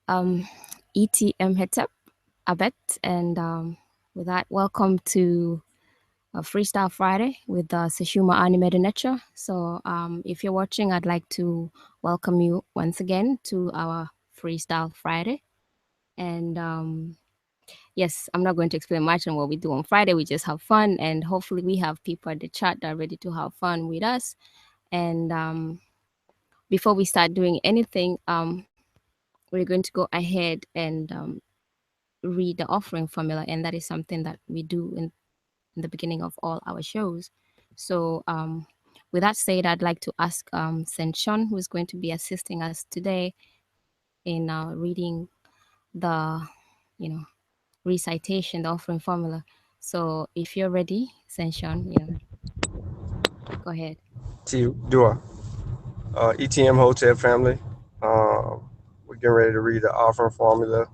ETM heads up a bit, and with that, welcome to Freestyle Friday with Seshew Medew Netcher. So, if you're watching, I'd like to welcome you once again to our Freestyle Friday. And yes, I'm not going to explain much on what we do on Friday. We just have fun, and hopefully, we have people at the chat that are ready to have fun with us. And before we start doing anything, we're going to go ahead and read the offering formula, and that is something that we do in the beginning of all our shows. So, with that said, I'd like to ask Senshon, who is going to be assisting us today in reading the, recitation, the offering formula. So, if you're ready, Senshon, go ahead. Dua, ETM Hotel family. We're getting ready to read the offering formula.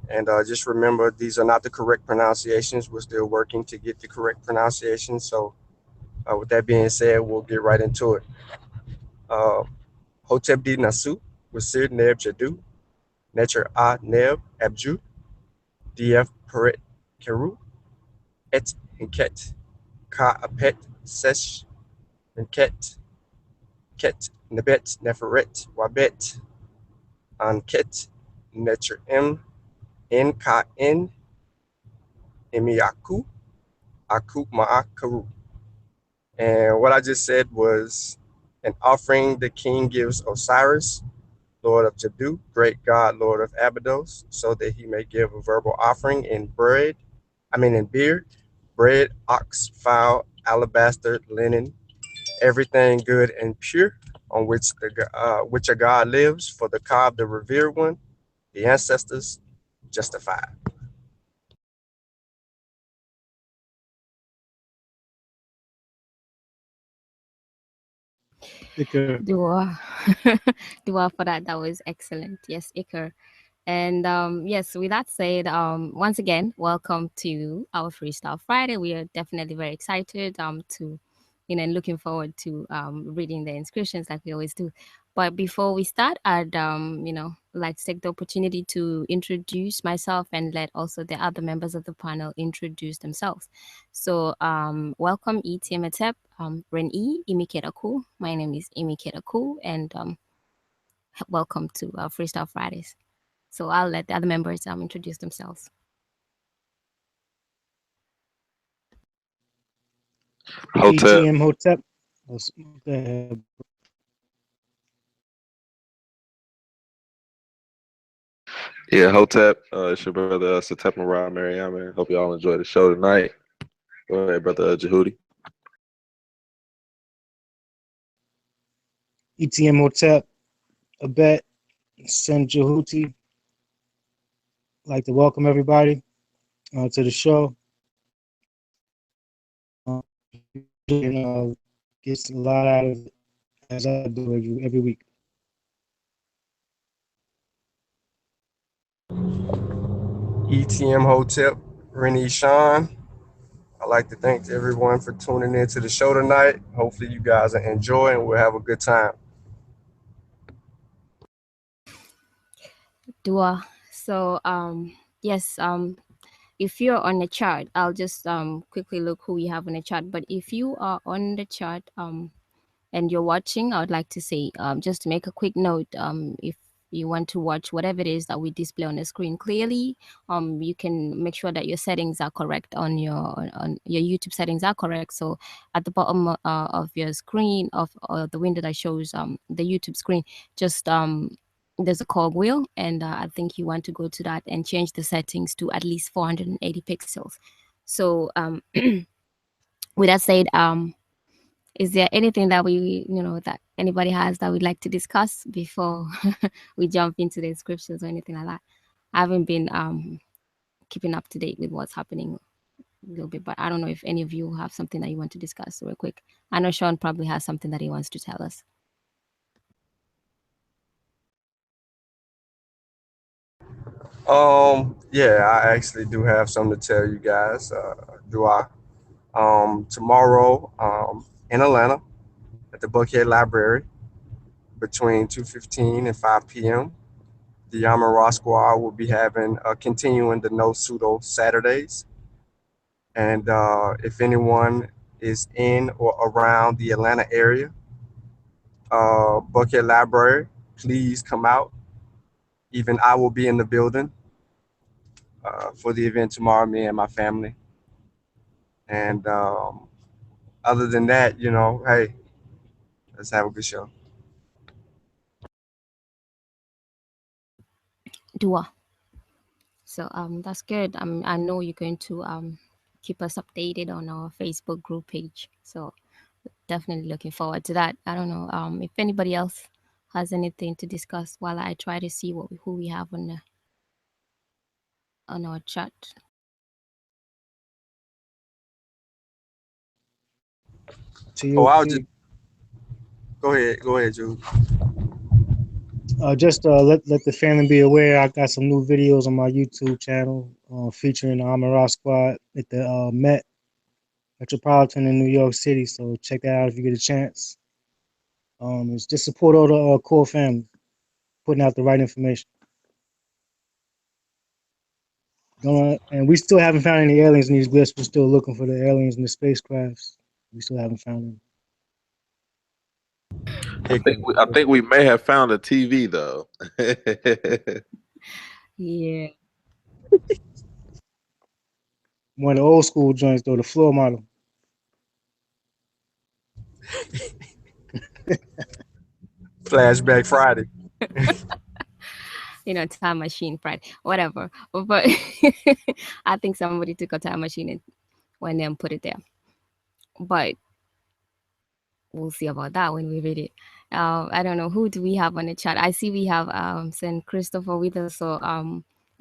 And just remember, these are not the correct pronunciations. We're still working to get the correct pronunciation. So, with that being said, we'll get right into it. Uh, Hotep di Nasu, Wasir Neb Jadu, Netcher A Neb Abju, DF Peret Keru, Et Hinket, Ka Apet Sesh, Hinket, Ket Nebet Neferet Wabet, Anket Netcher M, NKN, Emiyaku, Aku Ma'akaru. And what I just said was an offering the king gives Osiris, Lord of Jadu, great God, Lord of Abydos, so that he may give a verbal offering in beer, bread, ox, fowl, alabaster, linen, everything good and pure, on which a God lives, for the Ka, the revered one, the ancestors justified. Iker. Dua. Dua for that. That was excellent. Yes, Iker. And yes, with that said, once again, welcome to our Freestyle Friday. We are definitely very excited to, and looking forward to reading the inscriptions like we always do. But before we start, I'd like to take the opportunity to introduce myself and let also the other members of the panel introduce themselves. So welcome E.T. Metep, Ren E, Imiketaku. My name is Imiketaku, and welcome to Freestyle Fridays. So I'll let the other members introduce themselves. Hotep. ETM Hotep. Go ahead. Yeah, Hotep. It's your brother Satep Marab Mariam. Hope y'all enjoy the show tonight. Go ahead, brother Jehudi. ETM Hotep. Abet. Sen Jehuti. I'd like to welcome everybody to the show. And gets a lot out of it as I do every week. ETM Hotep, Rennie Sean. I'd like to thank everyone for tuning in to the show tonight. Hopefully, you guys will enjoy and we'll have a good time. Dua. So yes, if you're on the chart, I'll just quickly look who we have on the chart. But if you are on the chart and you're watching, I would like to say just to make a quick note, if you want to watch whatever it is that we display on the screen clearly, you can make sure that your settings are correct on your YouTube settings are correct. So at the bottom of your screen of the window that shows the YouTube screen, just there's a cogwheel, and I think you want to go to that and change the settings to at least 480 pixels. So with that said, is there anything that that anybody has that we'd like to discuss before we jump into the inscriptions or anything like that? I haven't been keeping up to date with what's happening a little bit, but I don't know if any of you have something that you want to discuss real quick. I know Sean probably has something that he wants to tell us. Yeah, I actually do have something to tell you guys. Do I? Tomorrow, in Atlanta at the Buckhead Library between 2:15 and 5 p.m., the Amara Squad will be having continuing the No Pseudo Saturdays. And if anyone is in or around the Atlanta area, Buckhead Library, please come out. Even I will be in the building for the event tomorrow, me and my family. And other than that, hey, let's have a good show. Dua. So that's good. I know you're going to keep us updated on our Facebook group page. So definitely looking forward to that. I don't know if anybody else has anything to discuss while I try to see who we have on our chat. To Oh, you, I'll to just you. go ahead, Jude. Just let the family be aware. I got some new videos on my YouTube channel featuring the Amara Squad at the Met Metropolitan in New York City. So check that out if you get a chance. It's just support all the core family, putting out the right information. And we still haven't found any aliens in these glyphs. We're still looking for the aliens in the spacecrafts. We still haven't found them. I Hey, think we may have found a TV though. Yeah. One of the old school joints though, the floor model. Flashback Friday. Time machine Friday, whatever. But I think somebody took a time machine and went there and put it there. But we'll see about that when we read it. I don't know, who do we have on the chat? I see we have St. Christopher with us. So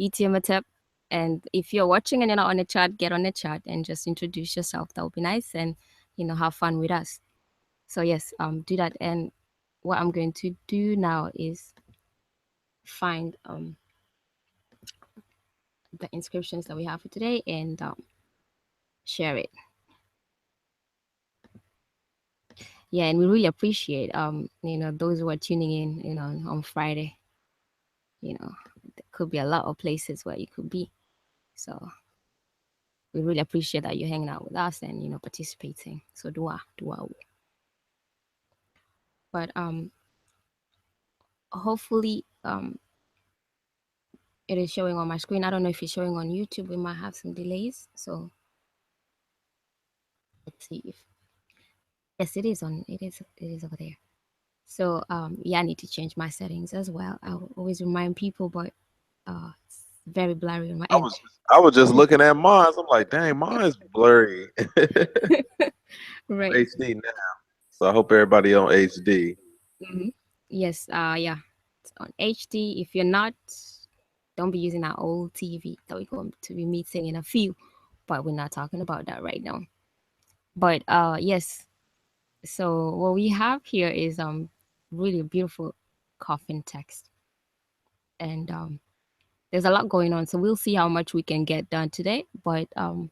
ETM Atep. And if you're watching and you're not on the chat, get on the chat and just introduce yourself. That would be nice, and have fun with us. So yes, do that. And what I'm going to do now is find the inscriptions that we have for today and share it. Yeah, and we really appreciate those who are tuning in, on Friday. There could be a lot of places where you could be. So we really appreciate that you're hanging out with us and participating. So dua. But hopefully it is showing on my screen. I don't know if it's showing on YouTube. We might have some delays. So let's see if yes, it is over there. So yeah, I need to change my settings as well. I will always remind people, but it's very blurry on my I end. was I was just looking at mine. I'm like, dang, mine's blurry. Right. HD now, so I hope everybody on HD. Hmm. Yes. Yeah. It's on HD. If you're not, don't be using our old TV that we're going to be meeting in a few. But we're not talking about that right now. But yes. So what we have here is really beautiful coffin text, and there's a lot going on. So we'll see how much we can get done today. But I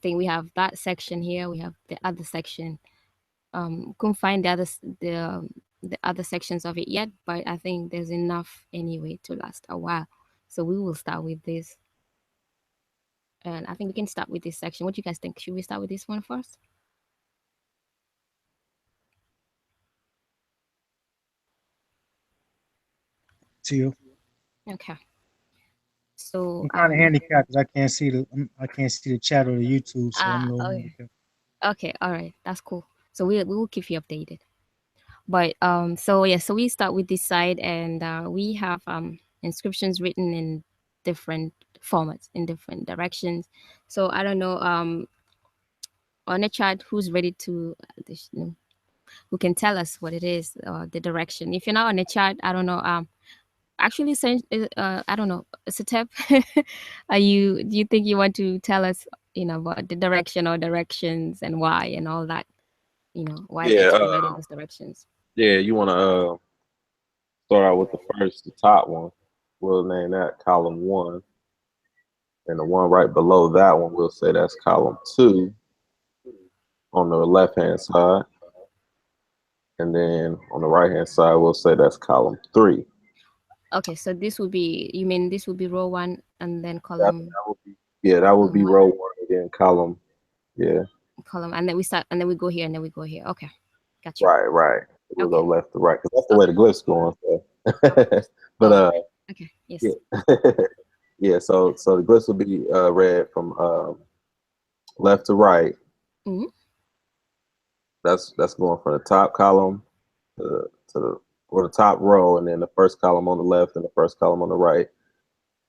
think we have that section here. We have the other section. Couldn't find the other sections of it yet, but I think there's enough anyway to last a while. So we will start with this, and I think we can start with this section. What do you guys think? Should we start with this one first? To you. Okay. So I'm kind of handicapped because I can't see the chat or the YouTube, so I'm no okay. handicapped. Okay, all right, that's cool. So we will keep you updated. But so yeah, so we start with this side, and we have inscriptions written in different formats, in different directions. So I don't know on the chat who's ready to who can tell us what it is or the direction. If you're not on the chat, I don't know. Actually, I don't know. Satep, do you think you want to tell us, about the direction or directions and why and all that? Why they Yeah, actually write in those directions. yeah. You want to start out with the top one. We'll name that column 1, and the one right below that one, we'll say that's column 2 on the left hand side, and then on the right hand side, we'll say that's column 3. Okay, so this would be, you mean this would be row one and then column That would be, yeah, that would be one, row one again, column. Yeah, column, and then we start, and then we go here, and then we go here. Okay, got you. right, right. We'll go Okay, left to right because that's the way okay, the glyph's going. So. But all right. Okay, yeah, yes. yeah. Yeah. So the glyphs will be read from left to right. Mm-hmm. That's going from the top column to the or the top row, and then the first column on the left and the first column on the right.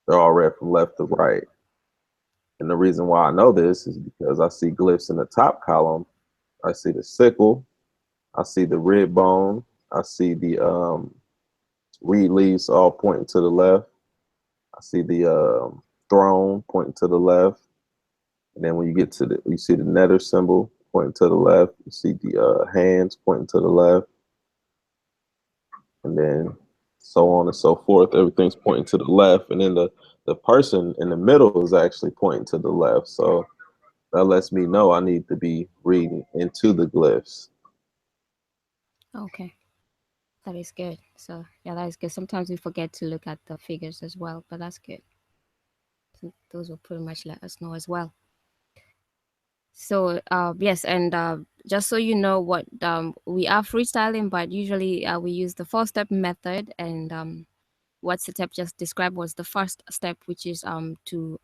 They're all read from left to right. And the reason why I know this is because I see glyphs in the top column. I see the sickle, I see the rib bone, I see the reed leaves all pointing to the left. I see the throne pointing to the left. And then when you get to you see the nether symbol pointing to the left. You see the hands pointing to the left. And then so on and so forth. Everything's pointing to the left. And then the person in the middle is actually pointing to the left. So that lets me know I need to be reading into the glyphs. Okay, that is good. So yeah, that is good. Sometimes we forget to look at the figures as well, but that's good. So those will pretty much let us know as well. So yes, and just so you know, what we are freestyling, but usually we use the four-step method, and what step just described was the first step, which is to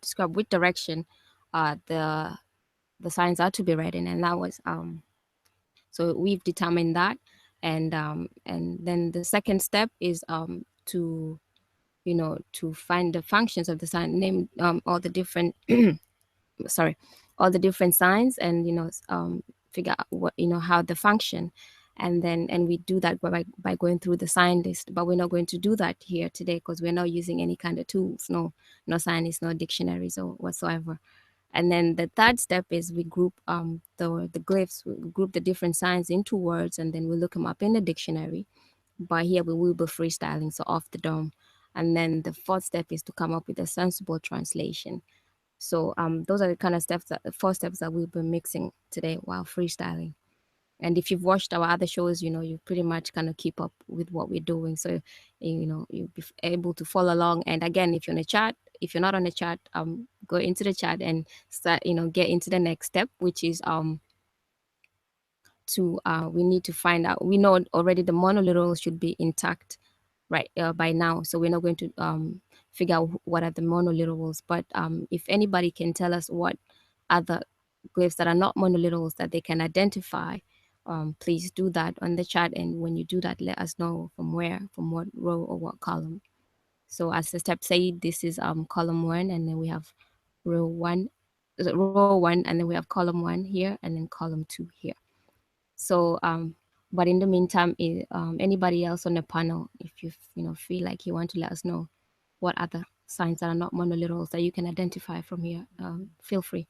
describe which direction the signs are to be read in, and that was so we've determined that, and then the second step is to to find the functions of the sign, name all the different sorry, all the different signs, and figure out what how they function, and then we do that by going through the sign list. But we're not going to do that here today because we're not using any kind of tools, no sign list, no dictionaries or whatsoever. And then the third step is we group the glyphs, we group the different signs into words, and then we look them up in the dictionary. But here we will be freestyling, so off the dome. And then the fourth step is to come up with a sensible translation. So those are the kind of steps, that the four steps that we'll be mixing today while freestyling. And if you've watched our other shows, you pretty much kind of keep up with what we're doing. So you'll be able to follow along. And again, if you're on a chat, if you're not on the chat, go into the chat and start, get into the next step, which is to we need to find out. We know already the monoliteral should be intact, right, by now. So we're not going to figure out what are the monoliterals. But if anybody can tell us what other glyphs that are not monoliterals that they can identify, please do that on the chat. And when you do that, let us know from where, from what row or what column. So as the step say, this is column one, and then we have row one, row one, and then we have column one here, and then column two here. So but in the meantime, anybody else on the panel, if you feel like you want to let us know what other signs that are not monoliterals that you can identify from here, feel free.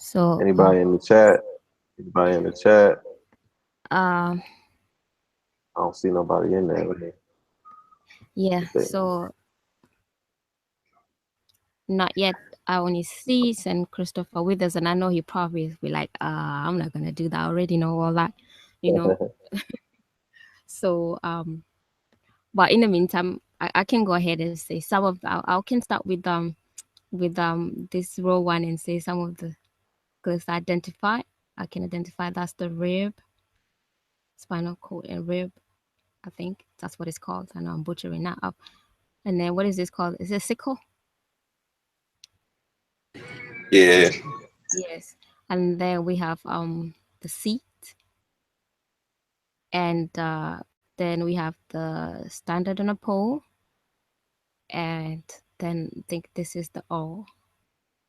So Anybody in the chat? Anybody in the chat? um I don't see nobody in there. Let me yeah, see. so not yet. I only see St. Christopher with us, and I know he probably be like, I'm not gonna do that. I already know all that, you know. So but in the meantime, I can go ahead and say some of I can start with this row one and say some of the glyphs identify. I can identify that's the rib, spinal cord, and rib. I think that's what it's called. I know I'm butchering that up. And then what is this called? Is it sickle? Yeah. Yes. And then we have the seat, and then we have the standard on a pole, and then I think this is the O,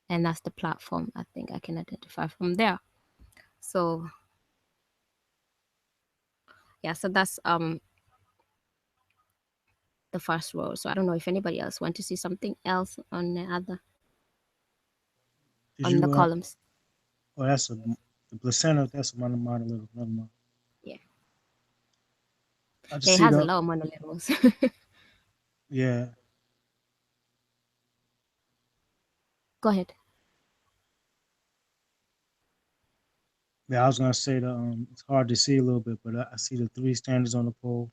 and that's the platform. I think I can identify from there. So yeah, so that's the first row. So I don't know if anybody else want to see something else on the other, Did on the you columns. oh, that's the placenta. That's a monolithic. Never mind. Yeah, I just it see has a the lot of monoliths. yeah. Go ahead. Yeah, I was gonna say it's hard to see a little bit, but I see the three standards on the pole,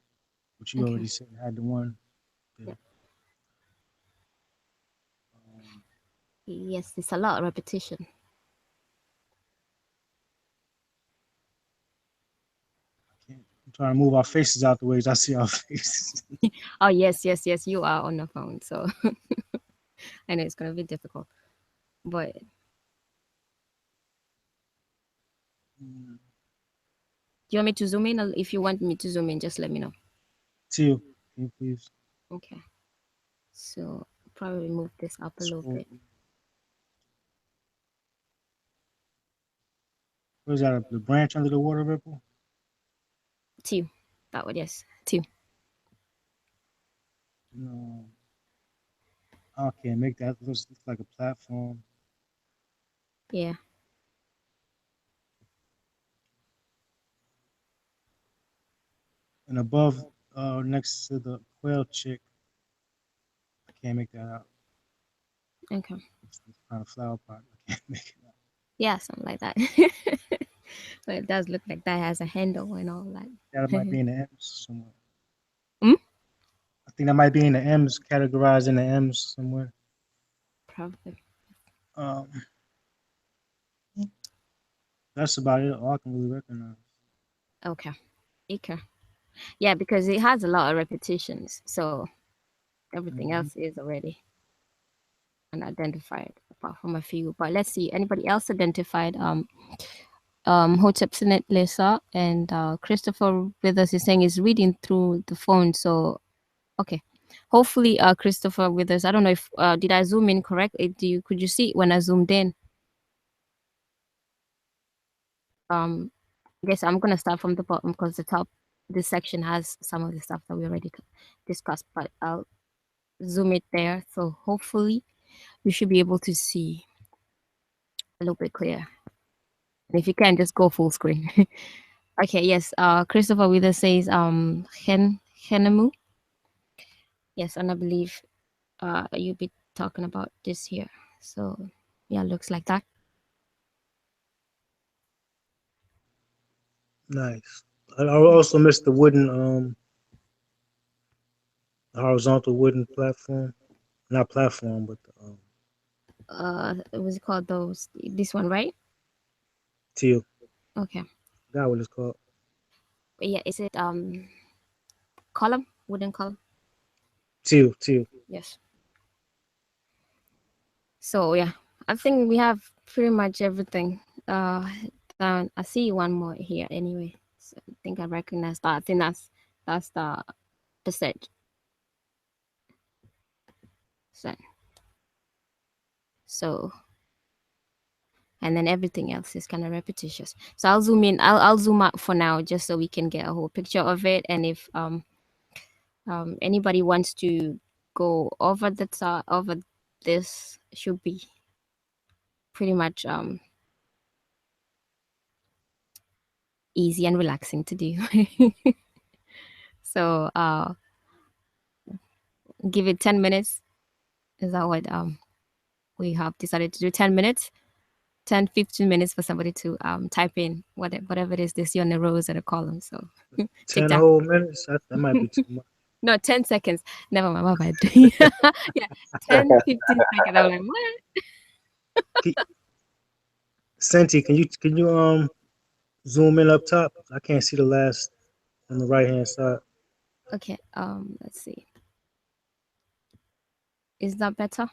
which you Okay. already said had the one. Yeah. The, um, Yes, it's a lot of repetition. I'm trying to move our faces out the ways I see our faces. Oh yes, yes, yes. You are on the phone, so I know it's gonna be difficult. But Mm, do you want me to zoom in? Or if you want me to zoom in, just let me know. Teal, can you please Okay. So probably move this up a little scroll? bit. What is that? The branch under the water ripple? Two. That would yes. Two. No, I can't make that. It looks like a platform. Yeah. And above, next to the quail chick, I can't make that out. Okay. It's kind of flower pot. I can't make it out. Yeah, something like that. But it does look like that has a handle and all That might that. be in the M's somewhere. Hmm? I think that might be in the M's, categorized in the M's somewhere. Probably. Um, that's about it. All I can really recognize. Okay. Okay. Yeah, because it has a lot of repetitions, so everything Hmm. else is already unidentified apart from a few. But let's see. Anybody else identified? Hotep Sinet Lisa and Christopher with us is saying is reading through the phone. So okay. Hopefully Christopher with us. I don't know if did I zoom in correctly? Could you see when I zoomed in? Um I guess I'm gonna start from the bottom because the top this section has some of the stuff that we already discussed, but I'll zoom it there. So hopefully you should be able to see a little bit clear. And if you can, just go full screen. Okay, yes. Christopher Wither says Henemu. Yes, and I believe you'll be talking about this here. So yeah, looks like that. Nice. I also missed the wooden, horizontal wooden platform. Not platform, but the What's it called? Those this one, right? teal. Okay. Forgot what it's called. But yeah, is it column? Wooden column? Teal, teal. Yes. So yeah, I think we have pretty much everything. Down. I see one more here anyway. So I think I recognize that. I think that's the set. So and then everything else is kind of repetitious. So I'll zoom in. I'll zoom out for now just so we can get a whole picture of it. And if anybody wants to go over the top over this, should be pretty much easy and relaxing to do. So give it 10 minutes. Is that what we have decided to do? 10 minutes, 10, 15 minutes for somebody to type in whatever it is they see on the rows and the columns. So 10 TikTok. whole minutes? That might be too much. No, 10 seconds. Never mind, my bad. Yeah, 10, 15 seconds. I'm like, what? Ke- Senti, can you zoom in up top? I can't see the last on the right hand side. Okay, let's see. Is that better?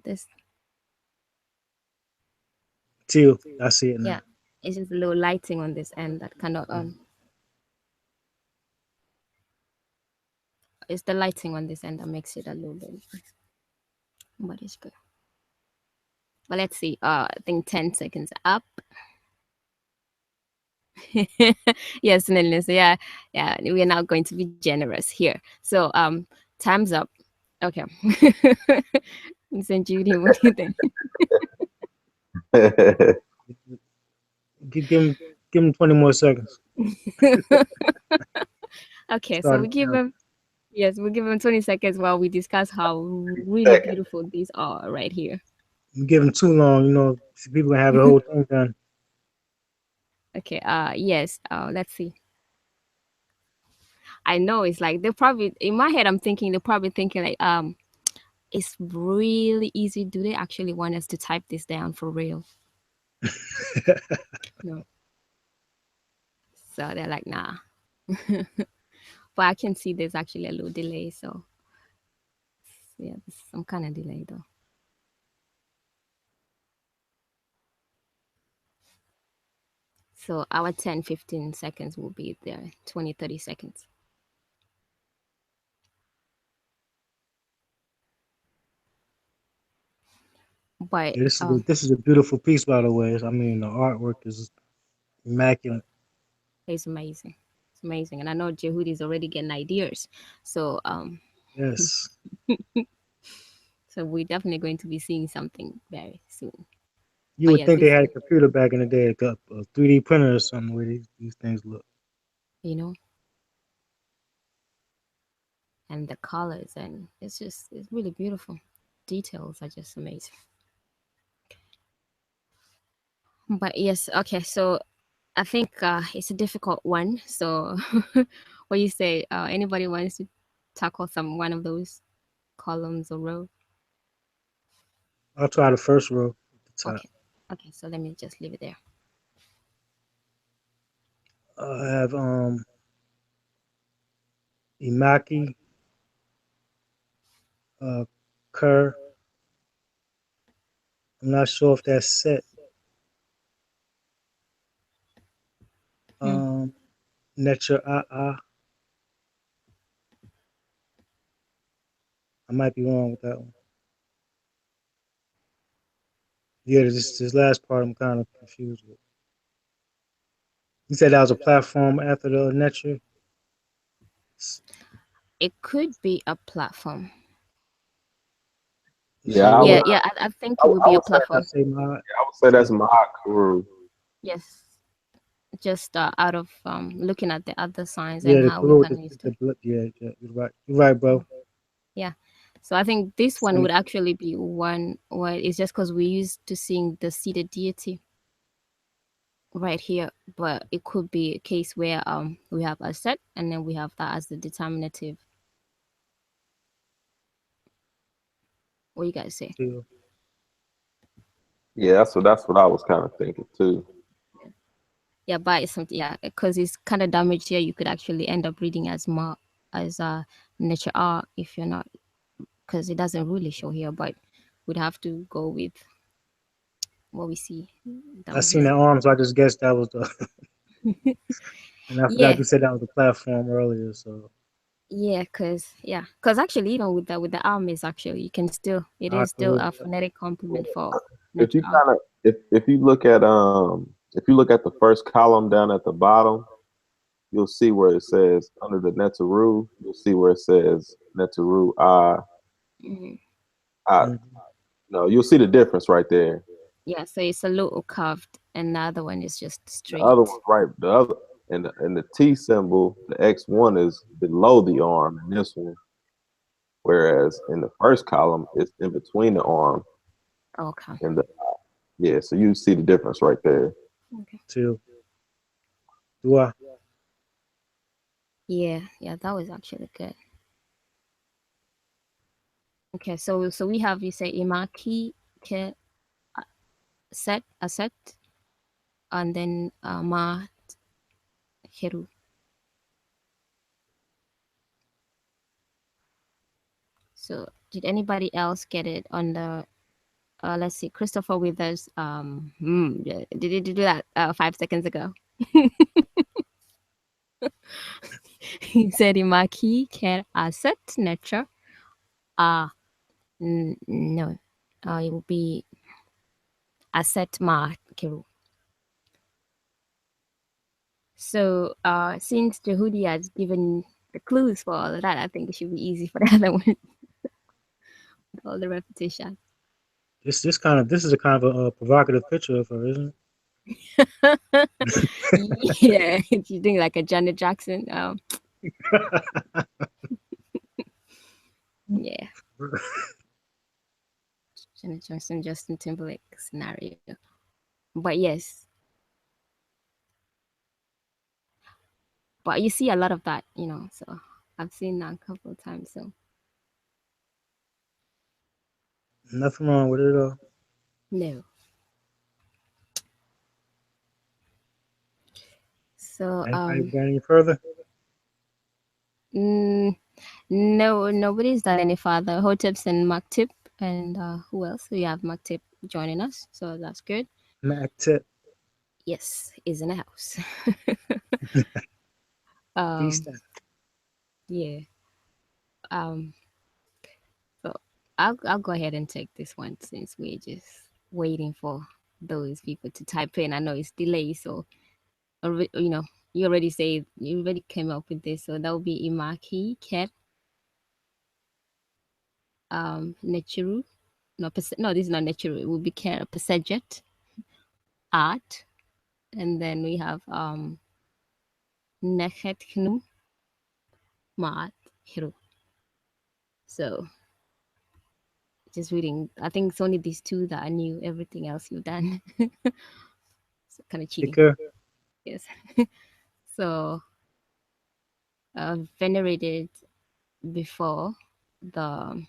This, Teal, I see it yeah, now. it's just a little lighting on this end that kind of Mm. it's the lighting on this end that makes it a little bit, but it's good. But let's see. I think 10 seconds up. Yes, Nelly. So yeah, we're now going to be generous here. So time's up. Okay. St. Judy, what do you think? Give him 20 more seconds. Okay, so Start we it give now. him Yes, we'll give him 20 seconds while we discuss how really Second. beautiful these are right here. You give them too long, people gonna have the whole thing done. Okay, yes, let's see. I know it's like they're probably in my head. I'm thinking they're probably thinking like, it's really easy. Do they actually want us to type this down for real? No. So they're like, nah. But I can see there's actually a little delay. So yeah, there's some kind of delay though. So our 10-15 seconds will be there, 20-30 seconds. But Yeah, this is a beautiful piece, by the way. I mean, the artwork is immaculate. it's amazing. It's amazing. And I know Jehudi's already getting ideas. So Yes, so we're definitely going to be seeing something very soon. you But would yes, think they this had a computer back in the day, a 3D printer or something, where these things look. you know, and the colors, and it's really beautiful. Details are just amazing. But yes, okay, so I think it's a difficult one. So what you say, anybody wants to tackle some one of those columns or row? I'll try the first row at the top. Okay. Okay, so let me just leave it there. I have Imaki, uh, Kerr. I'm not sure if that's set. Hmm. Um, Netcher, I might be wrong with that one. Yeah, this last part I'm kind of confused with. You said that was a platform after the Netcher. It could be a platform. You Yeah, say I Yeah, would. what? yeah, I think I, it would- would I be a would say I platform. that's. say my. I would say that's my crew. Yes. Just out of looking at the other signs and Yeah, the how we're crew with gonna use the them. blood. Yeah, you're right. You're right, bro. Yeah. So I think this one Same. would actually be one where it's just because we're used to seeing the seated deity right here, but it could be a case where we have a set and then we have that as the determinative. What you guys say? Still. Yeah, that's what I was kind of thinking too. Yeah, but it's something, yeah, because it's kind of damaged here. You could actually end up reading as as nature R if you're not, because it doesn't really show here, but we'd have to go with what we see I down seen here. that arm, so I just guessed that was the. And I forgot Yeah, you said that was the platform earlier. So because actually even with the arm is actually you can still it I is still could. a phonetic complement for If nature you R. kind of if you look at the first column down at the bottom, you'll see where it says under the Netaru, you'll see where it says Netaru Mhm. I Mhm. no, you'll see the difference right there. Yeah, so it's a little curved, and the other one is just The other straight. one's right. The other and the T symbol, the X1 is below the arm in this one, whereas in the first column, it's in between the arm Okay. and the yeah. So you see the difference right there. Okay. Still. Do I? Yeah, yeah, that was actually good. Okay, so we have you say imaki ke set a set and then ma heru. So did anybody else get it on the let's see, Christopher Withers yeah, did you do that 5 seconds ago? He said imaki ke a set nature. Uh no. It will be a set ma keru. So since Jehudi has given the clues for all of that, I think it should be easy for the other one with all the repetition. This is a kind of a provocative picture of her, isn't Yeah, you're doing like a Janet Jackson. it? Johnson, Justin Timberlake scenario. But yes, but you see a lot of that, so I've seen that a couple of times. So Nothing wrong with it at all. no. So Anybody got any further? mm, no, nobody's done any further. Hoteps and Maktip, and who else? We have Maktip joining us, so that's good. Mac tip. Yes, is in the house. um, Freestyle. yeah. Um, so I'll go ahead and take this one since we're just waiting for those people to type in. I know it's delayed, so you already came up with this, so that will be Imaki, Ket, Nechiru. No, no, this is not Nechiru. It will be Ket, Pesejet, Art, and then we have Nechet Knum, Maat, Hiru. So just reading. I think it's only these two that I knew. Everything else you've done. So kind of Take cheating. care. Yes. So venerated before the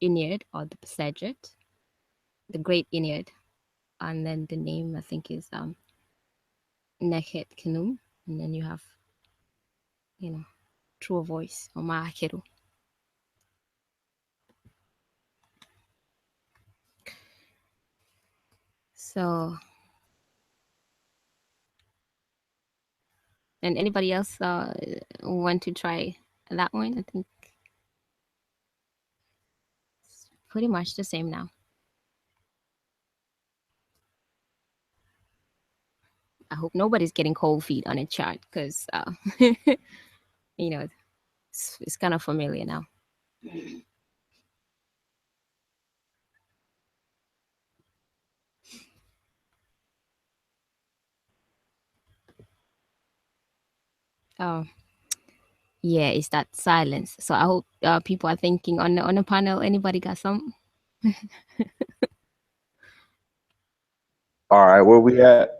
Inyad or the Pasaget, the Great Inyad, and then the name I think is Nechet Kinum, and then you have you know True Voice or Maakiru. So, and anybody else want to try that one? I think it's pretty much the same now. I hope nobody's getting cold feet on a chart because you know it's kind of familiar now. Oh yeah, it's that silence. So I hope people are thinking on the panel. Anybody got some? All right, where we at?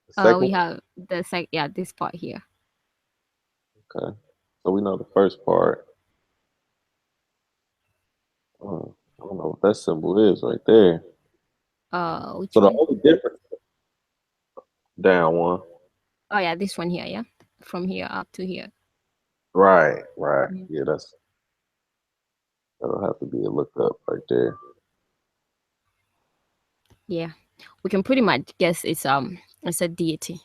The second We one? have this part here. Okay. So we know the first part. I don't know what that symbol is right there. Which So the one? only difference down one. Oh yeah, this one here. Yeah, from here up to here. Right, right. Mhm. Yeah, that'll have to be a look up right there. Yeah, we can pretty much guess it's a deity.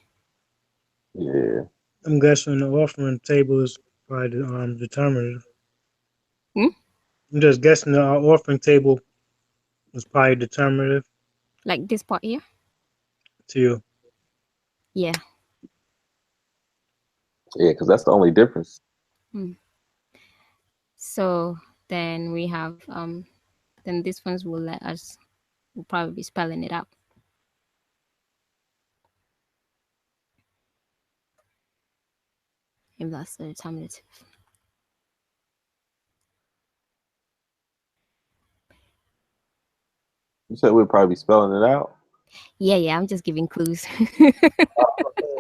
Yeah. I'm guessing the offering table is probably determinative. Hmm? I'm just guessing the offering table is probably determinative Like this part here. to you. Yeah. Yeah, because that's the only difference. Hmm. So then we have then these ones will let us. We'll probably be spelling it out. If that's the determinative. You said we'd probably be spelling it out. Yeah, I'm just giving clues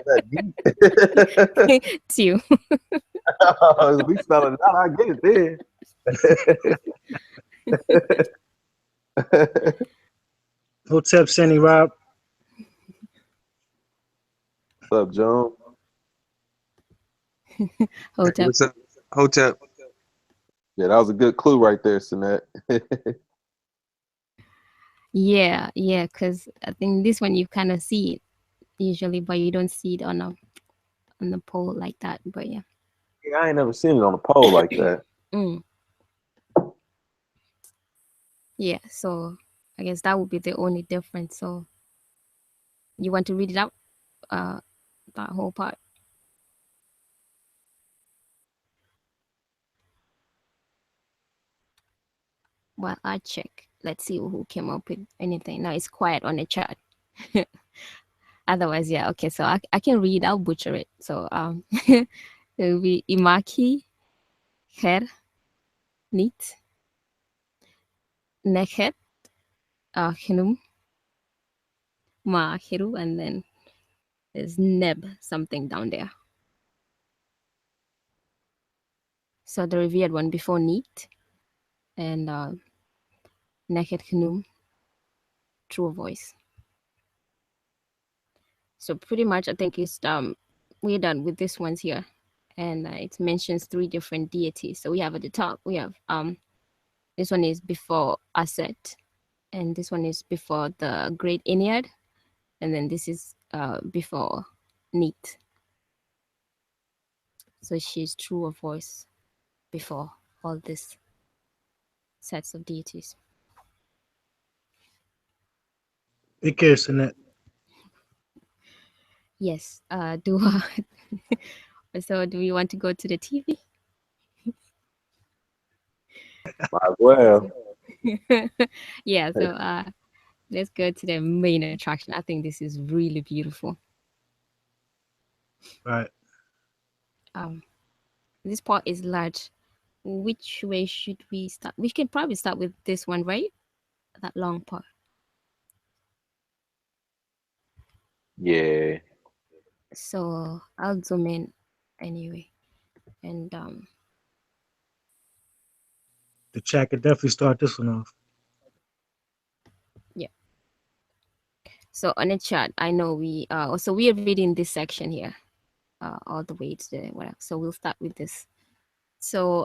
That deep. to you. We spelling it out. I get it then. Hotep Sandy Rob. What's up, John? Hotep. What's up, Hotep? Yeah, that was a good clue right there, Sinette. Yeah, because I think this one you kind of see it usually, but you don't see it on the pole like that. But yeah. Yeah, I ain't never seen it on a pole like that. Mm, yeah. So I guess that would be the only difference. So you want to read it out, uh, that whole part. Well, I check. Let's see who came up with anything. Now it's quiet on the chat. Otherwise, yeah. Okay, so I can read. I'll butcher it. So it will be Imaki, Her, Nit, Nechet, Hinum, Ma Hiru, and then there's Neb something down there. So the revered one before Neat and Naked Hinum, True Voice. So pretty much, I think it's we're done with this ones here, and it mentions 3 different deities. So we have at the top, we have this one is before Aset, and this one is before the Great Ennead, and then this is before Neat. So she's true of voice before all these sets of deities. It cares in that. Yes. Do so? Do we want to go to the TV? Might as well. Yeah. So let's go to the main attraction. I think this is really beautiful. Right. Um, this part is large. Which way should we start? We can probably start with this one, right? That long part. Yeah. So I'll zoom in anyway, and The chat could definitely start this one off. yeah. So on the chat, I know so we are reading this section here, all the way to the whatever. So we'll start with this. So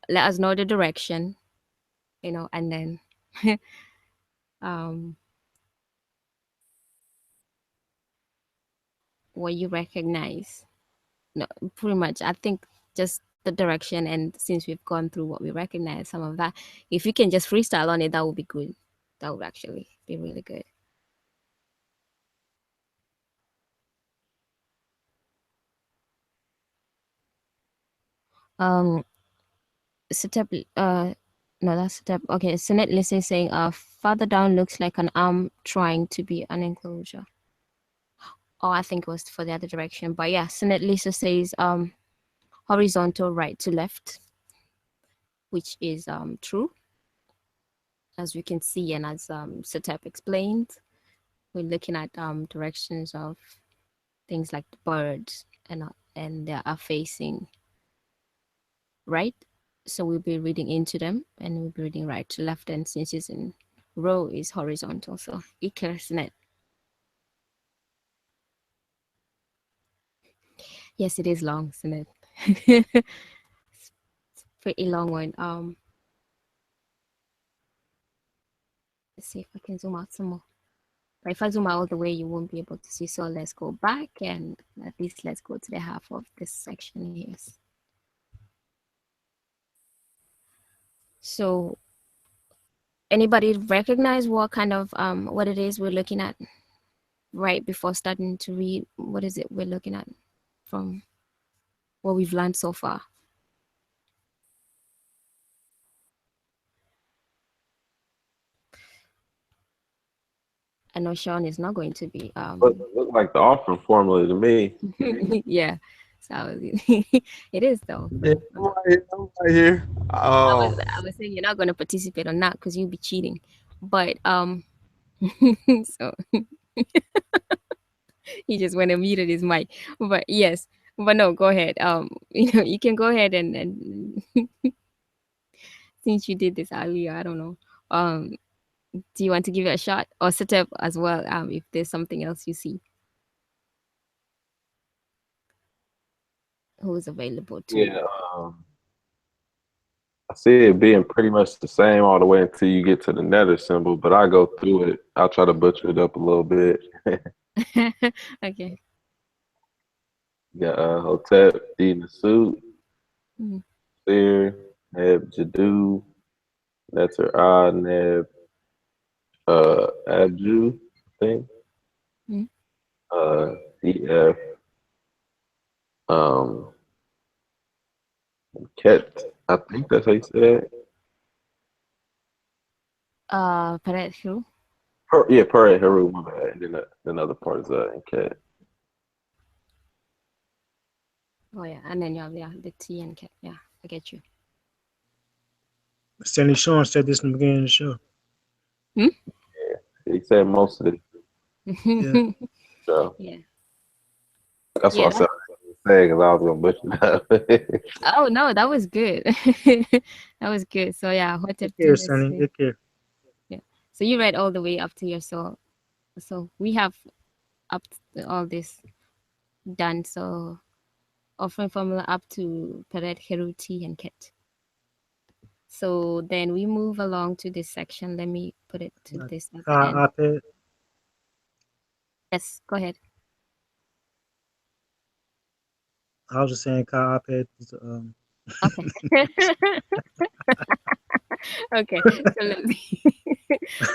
let us know the direction, and then um what you recognize. No, pretty much. I think just the direction, and since we've gone through what we recognize, some of that, if you can just freestyle on it, that would be good. That would actually be really good. Um, step. No, that's step. Okay, Sinet Listen saying, farther down looks like an arm trying to be an enclosure. Oh, I think it was for the other direction, but yeah, Sinet Lisa says, horizontal right to left, which is true, as we can see, and as Setep explained. We're looking at directions of things like the birds, and they are facing right. So we'll be reading into them, and we'll be reading right to left. And since it's in row, is horizontal. So it. Yes, it is long, isn't it? It's pretty long one. Let's see if I can zoom out some more. But if I zoom out all the way, you won't be able to see. So let's go back, and at least let's go to the half of this section here. So anybody recognize what kind of what it is we're looking at right before starting to read? What is it we're looking at from what we've learned so far? I know Sean is not going to be Look like the offering formula to me. yeah. So it is though. Yeah, I'm right here. I'm right here. I was saying you're not going to participate on that because you'll be cheating. But so he just went and muted his mic. But yes, but no, go ahead. You can go ahead and since you did this earlier, I don't know. Do you want to give it a shot or set up as well? If there's something else you see, who is available to? Yeah. I see it being pretty much the same all the way until you get to the nether symbol, but I go through it. I'll try to butcher it up a little bit. Okay. Got Hotep, D in the suit, Mhm. Seer, Neb, Jadu, Netzer, Neb, Abju, I think, Mhm. DF, um, Ket, I think that's how you say that. Paret Hill. Yeah, Purr Heru, my bad. And then the another part is Ket. Oh yeah, and then you have the T and K. Yeah, I get you. Sandy Sean said this in the beginning of the show. Hmm? He said most of it. Yeah. So Yeah. that's what Yeah. I said. Say because I was gonna butcher that. Oh no, that was good. That was good. So yeah, Take Hotep care, Sonny. Dynasty. Take care. Yeah. So you read all the way up to your soul. So we have all this done. So offering formula up to Peret, Heruti, and Ket. So then we move along to this section. Let me put it to this at the Ka end. Apet. Yes, go ahead. I was just saying Ka Apet is Okay. Okay. So let me.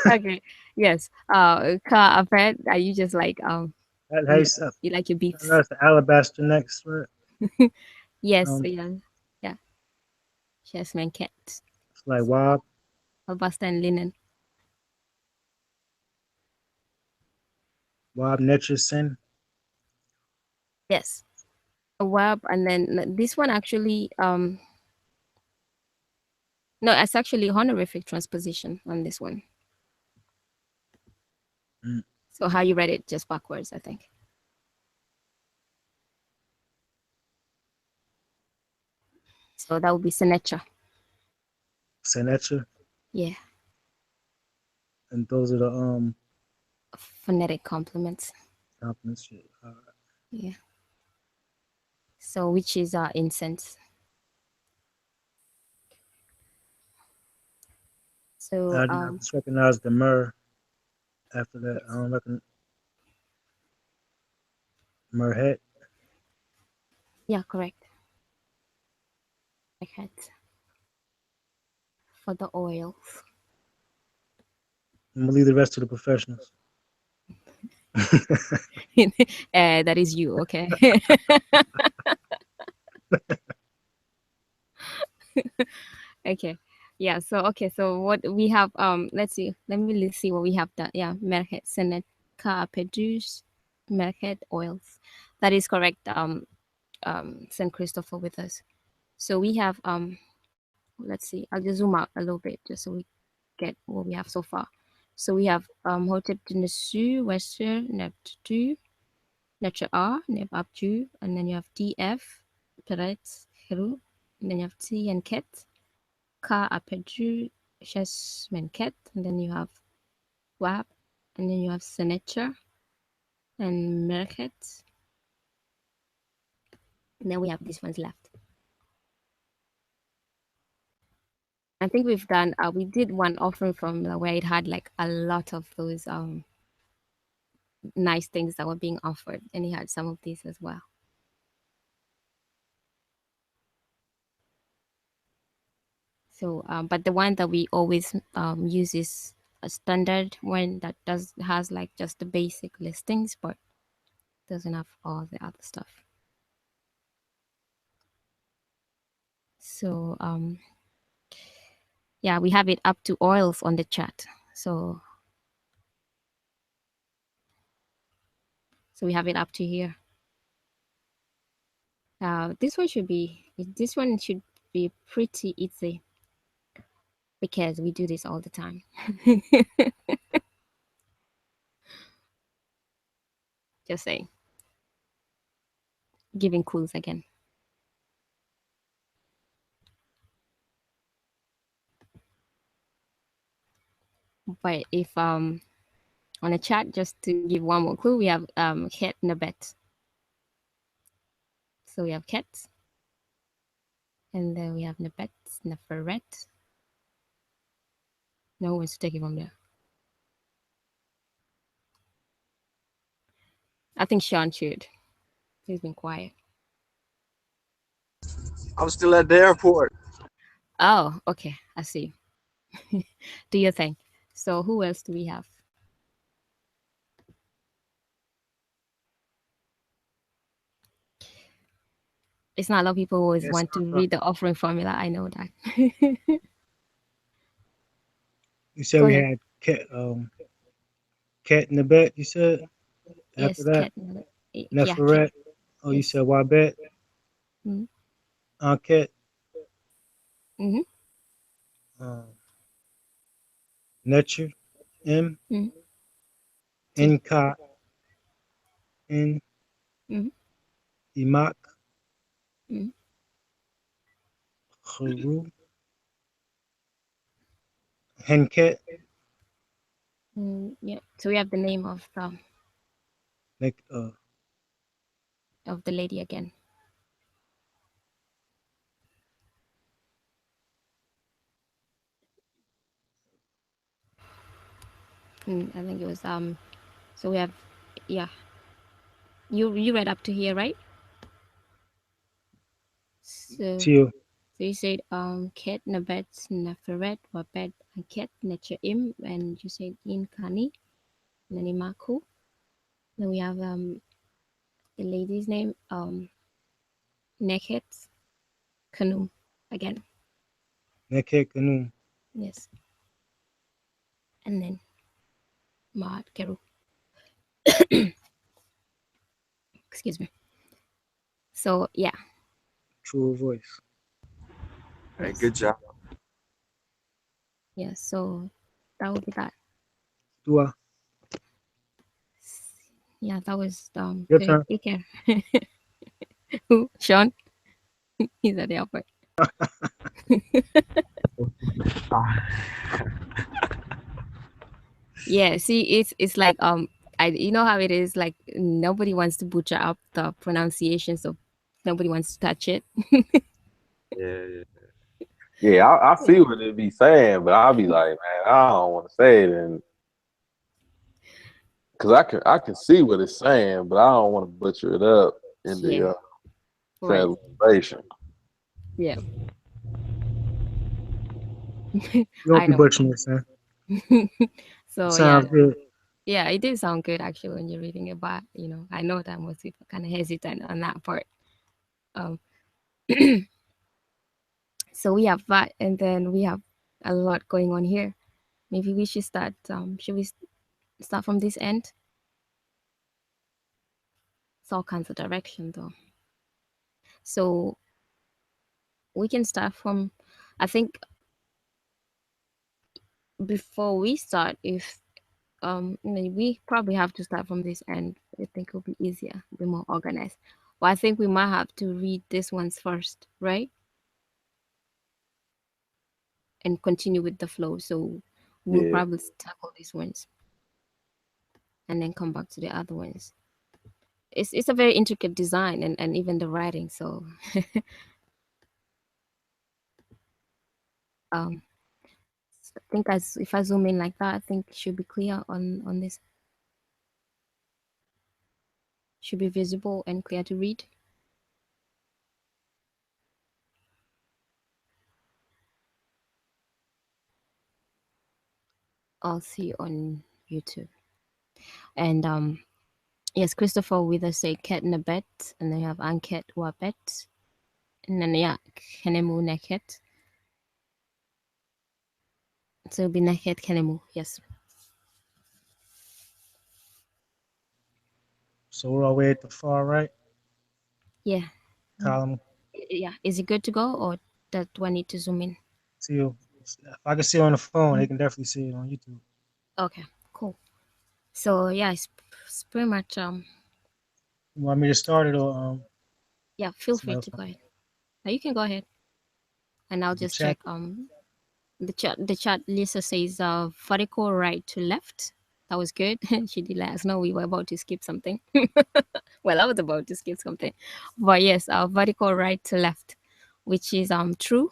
Okay. Yes. Ka Afet, are you just like that how you you know say you like your beefs? that's the alabaster next, right? Yes. Um, Yeah. Yeah. Jasmine Cat. it's like Wob, Alabasta and linen. Wob Netcher Sin. Yes. A web, and then this one actually no, it's actually honorific transposition on this one. Mm. So how you read it just backwards, I think. So that would be Senecha. Senetcher. Yeah. And those are the Phonetic complements. compliments shit. Yeah. So which is incense. So I just recognize the myrrh after that. I yes. don't reckon Myrrhet. Yeah, correct. Correct. For the oils. I'm gonna leave the rest to the professionals. That is you, okay. Okay. Yeah, so okay, so what we have let's see. Let's see what we have done. Yeah, Merhet Senet Produce Merhet oils. That is correct. Saint Christopher with us. So we have let's see, I'll just zoom out a little bit just so we get what we have so far. So we have Hotep Dinasu, Western, Neptu, Netcher R, Neb Abju, and then you have DF, Peret, Heru, and then you have T and Ket. Ka Apeju, Shesmenket, and then you have Wab, and then you have Senecher and Merket, and then we have these ones left. I think we've done. We did one offering formula where it had like a lot of those nice things that were being offered, and it had some of these as well. So, but the one that we always use is a standard one that does has like just the basic listings, but doesn't have all the other stuff. So, yeah, we have it up to oils on the chat. So we have it up to here. This one should be pretty easy because we do this all the time. Just saying, giving clues again. But if on a chat, just to give one more clue, we have cat nabet. So we have cats, and then we have nabet, naferet. No one's taking from there. I think Sean should. He's been quiet. I'm still at the airport. Oh, okay. I see. Do your thing. So who else do we have? It's not a lot of people always Yes, want to read the offering formula. I know that. you said Go we ahead. had Cat in the bet, you said after Yes, that? cat. Yeah, cat. Neferet. Oh, you Yes. said Wabet, Mm-hmm. Anket, Mm-hmm. um, Netcher. M Mm, T. Nka N Mm, Imak mm, Haru Henket yeah. So we have the name Nek of the lady again. I think it was So we have, yeah. You read up to here, right? So Tio so you said Ket Nabet Naferet Wabed Ket Nechaim, and you said in Kani Nanimaku. Then we have the lady's name Neket Kanu again. Neket Kanu Yes, and then Maat Keru. Excuse me. So yeah, True Voice. Hey, yes, good job. yes. So that would be that. Dua. Yeah, that was Your good. turn. Take care. Who? Sean? He's at the airport. Yeah, see, it's like I you know how it is, like nobody wants to butcher up the pronunciation, so nobody wants to touch it. Yeah, yeah. Yeah, I see what they be saying, but I'll be like, man, I don't want to say it, and because I can see what it's saying, but I don't want to butcher it up in Yeah, the right. translation. Yeah, You don't I be know. butchering this, man. It So yeah, sounds good. yeah, it did sound good actually when you're reading it, but I know that most people kind of hesitant on that part. Um, so we have that, and then we have a lot going on here. Maybe we should start. Should we start from this end? It's all kinds of direction though. So we can start from. I think before we start, if we probably have to start from this end. I think it'll be easier, be more organized. But I think we might have to read this ones first, right? And continue with the flow. So we'll Yeah, probably tackle these ones and then come back to the other ones. It's a very intricate design, and even the writing. So um I think as if I zoom in like that, I think it should be clear on this. Should be visible and clear to read. I'll see on YouTube. And yes, Christopher Wither say cat in a bed, and then you have Anket Wabet, and then yeah, Kenemu Neket. So it'll be Neket Kenemu, yes. So we're all the way at the far right Yeah. column. Yeah. Is it good to go, or do I need to zoom in? Tio. If I can see it on the phone, they can definitely see it on YouTube. Okay, cool. So yeah, it's pretty much You want me to start it or yeah, feel free somebody else to go want ahead. Now you can go ahead, and I'll the just chat? check the chat. Lisa says vertical right to left. That was good. She did let us know we were about to skip something. Well, I was about to skip something, but yes, vertical right to left, which is true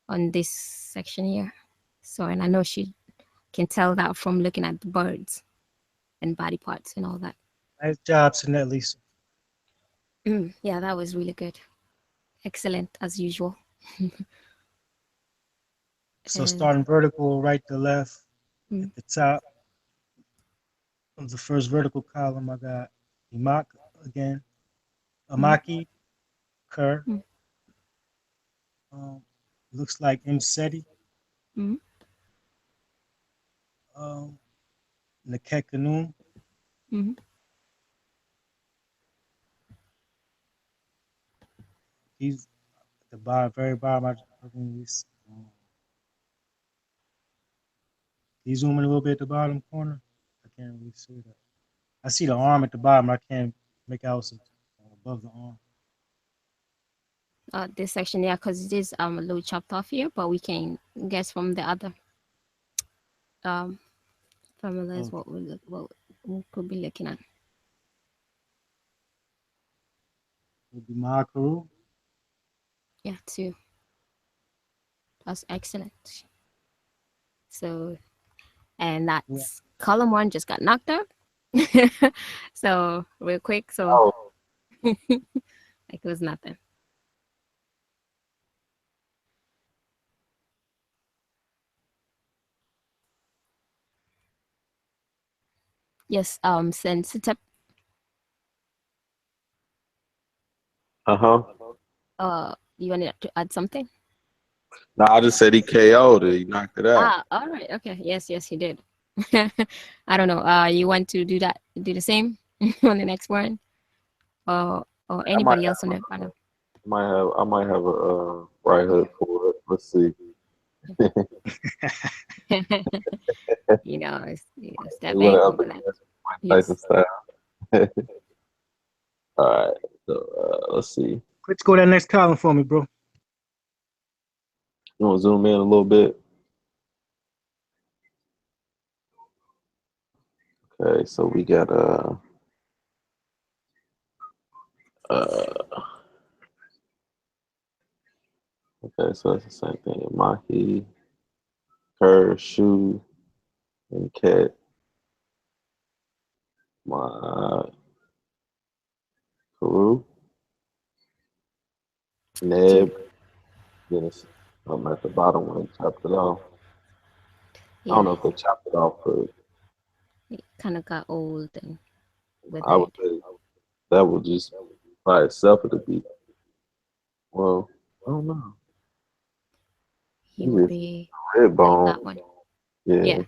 on this section here. So, and I know she can tell that from looking at the birds and body parts and all that. Nice job, Sinette Lisa. Yeah, that was really good. Excellent as usual. So And starting vertical, right to left. mm, At the top of the first vertical column, I got Imak again, mm, Amaki, Kerr. mm, Um, looks like Mseti, mm, um, Naket Kanum. mm, He's at the bottom, very bottom. I think he's you zoom in a little bit at the bottom corner? I can't really see that. I see the arm at the bottom. I can't make out what's above the arm. This section, yeah, because it is a little chopped off here, but we can guess from the other um formulas Okay. what we could be looking at. Would be Makaru. Yeah, two. That's excellent. So, and Yeah. that's column one just got knocked out. So real quick, so Oh, like it was nothing. Yes, sensitive. uh-huh. You wanted to add something? No, I just said he KO'd it. He knocked it out. Ah, all right, okay. Yes, he did. I don't know. You want to do that? Do the same on the next one, or I might anybody else on have the panel? I might have a right Okay. hook for it. Let's see. Step We went back up over that. against Mike Tyson Yes. style. All right. So let's see. Let's go to that next column for me, bro. You want to zoom in a little bit? Okay, so we got uh okay, so it's the same thing. Mahi, her, shoe, and cat. My Peru, Two. Neb. Then it's I'm at the bottom when they chopped it off. I don't Yeah. know if they chopped it off, but It kind of got old and I would withered. say that would just by itself it'd be well. I don't know. He Maybe would it's be red like bone. that one. Yeah. Yeah.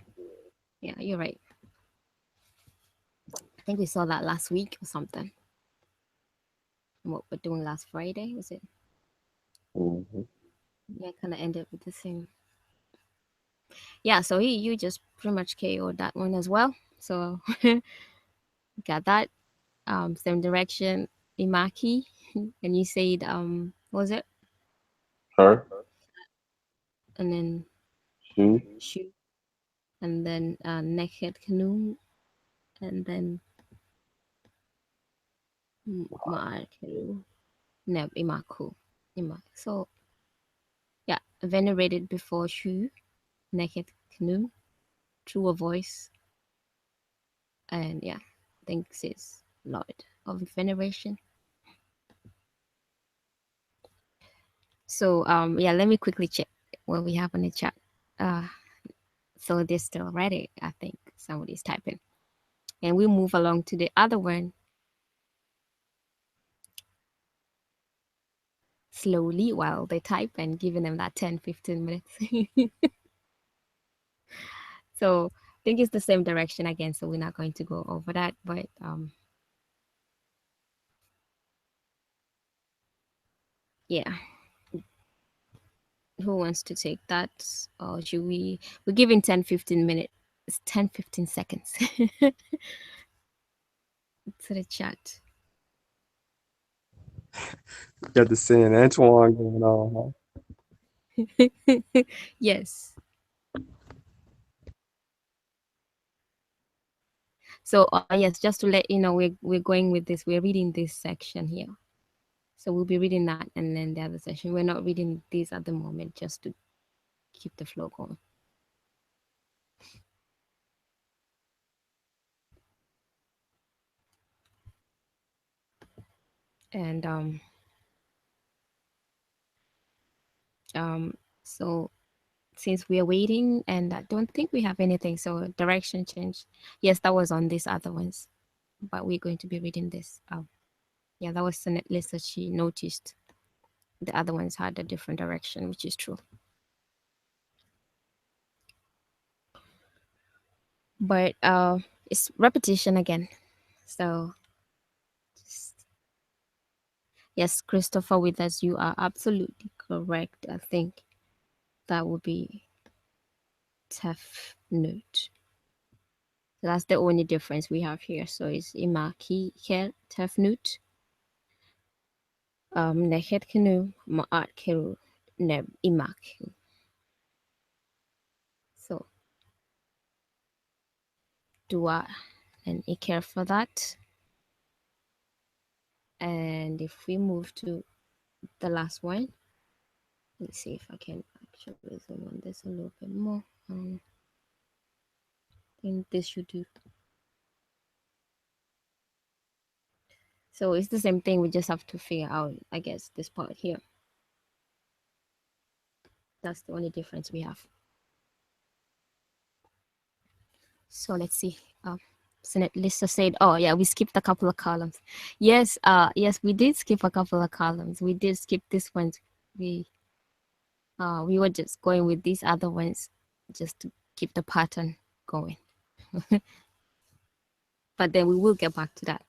Yeah, you're right. I think we saw that last week or something. What we're doing last Friday, was it? Hmm. Yeah, kind of ended with the same. Yeah, so you just pretty much KO'd that one as well. So got that. Same direction, Imaki. And you said what was it? Her, And then shoe, shoe. And then naked canoe. And then Ma'akeru. No, Imaku. So yeah, venerated before Shu, naked canoe, through a voice, and yeah, thinks is Lord of veneration. So yeah, let me quickly check what we have on the chat. Uh so they're still ready, I think somebody's typing. And we move along to the other one slowly while they type and giving them that 10-15 minutes. So I think it's the same direction again, so we're not going to go over that, but yeah, who wants to take that, or should we're giving 10-15 minutes, 10-15 seconds to the chat. Got the San Antoine going on, Yes. So yes, just to let you know, we're going with this, we're reading this section here, so we'll be reading that and then the other section. We're not reading these at the moment, just to keep the flow going. And so since we are waiting, and I don't think we have anything, so direction change. Yes, that was on these other ones, but we're going to be reading this. Yeah, that was Senate Lisa. She noticed the other ones had a different direction, which is true. But it's repetition again. So just, yes, Christopher with us, you are absolutely correct. I think that would be tough note. So that's the only difference we have here. So it's imaki ket tefnut, nehet kenu, ma'at keru, neb imak. So dua and ikir for that. And if we move to the last one, let's see if I can actually zoom on this a little bit more. I think this should do. So it's the same thing. We just have to figure out, I guess, this part here. That's the only difference we have. So let's see. Senate Lisa said, "Oh yeah, we skipped a couple of columns." Yes, yes, we did skip a couple of columns. We did skip this one. We were just going with these other ones, just to keep the pattern going. But then we will get back to that.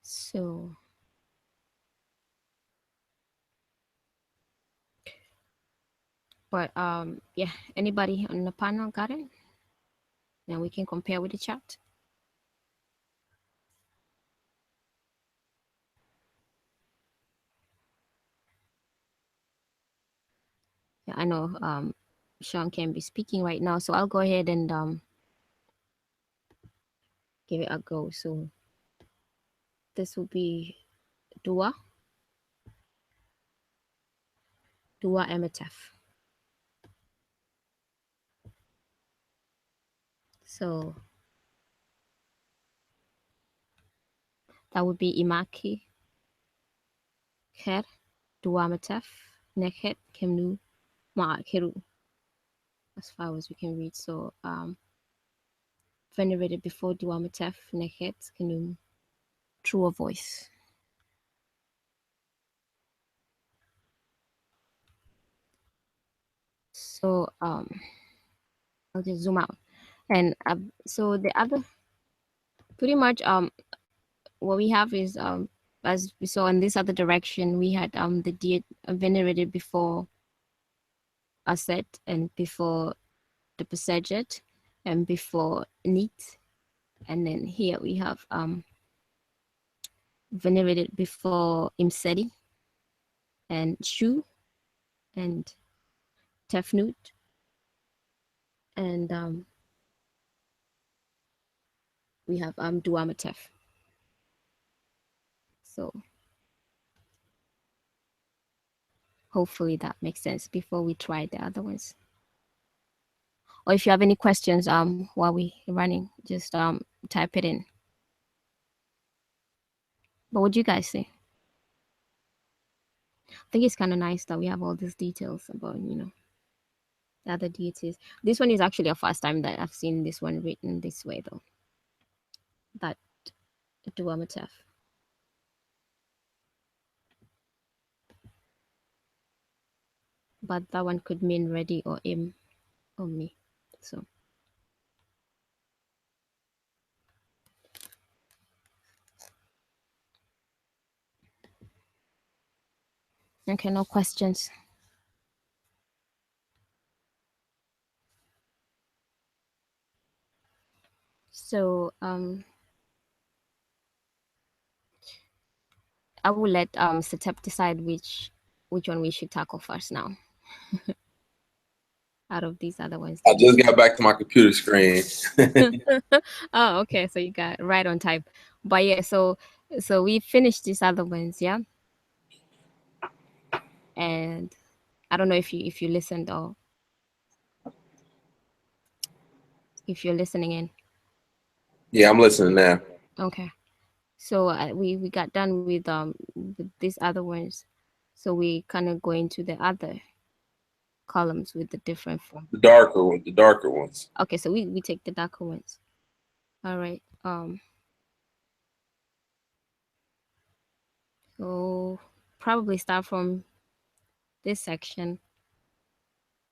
So, but yeah, anybody on the panel got it? Then we can compare with the chat. Yeah, I know Sean can be speaking right now, so I'll go ahead and give it a go. So this will be Dua Emetef. So that would be Imaki, Kher, Dua Emetef, Nekhet, Kemnu, Ma'akiru, as far as we can read. So venerated before Dua Emetef, Nekhet, Kemnu, truer voice. So I'll just zoom out. And so the other, pretty much what we have is as we saw in this other direction, we had the deity venerated before Aset and before the Pasajet and before Neat, and then here we have venerated before Imseti and Shu and Tefnut, and we have Duamatef. So hopefully that makes sense before we try the other ones. Or if you have any questions while we running, just type it in. But what do you guys say? I think it's kind of nice that we have all these details about, the other deities. This one is actually a first time that I've seen this one written this way, though. That Duamatef. But that one could mean ready or im or me. So okay, no questions. So I will let Setep decide which one we should tackle first now. Out of these other ones. I just got back to my computer screen. Oh, okay. So you got right on time. But yeah, so we finished these other ones, yeah. And I don't know if you listened or if you're listening in. Yeah, I'm listening now. Okay. So we got done with these other ones. So we kind of go into the other columns with the different form. The darker ones. Okay, so we take the darker ones. All right. So probably start from this section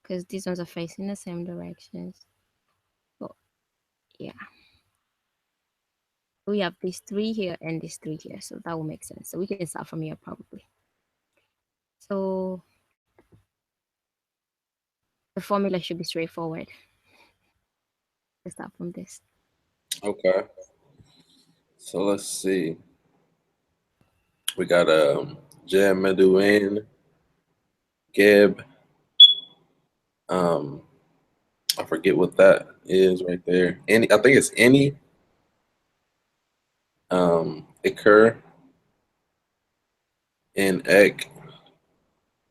because these ones are facing the same directions. So yeah. We have these three here and these three here, so that will make sense. So we can start from here probably. So the formula should be straightforward. Let's start from this. Okay. So let's see. We got Jed Medew Geb. Um, I forget what that is right there. Any, I think it's any. Occur in egg,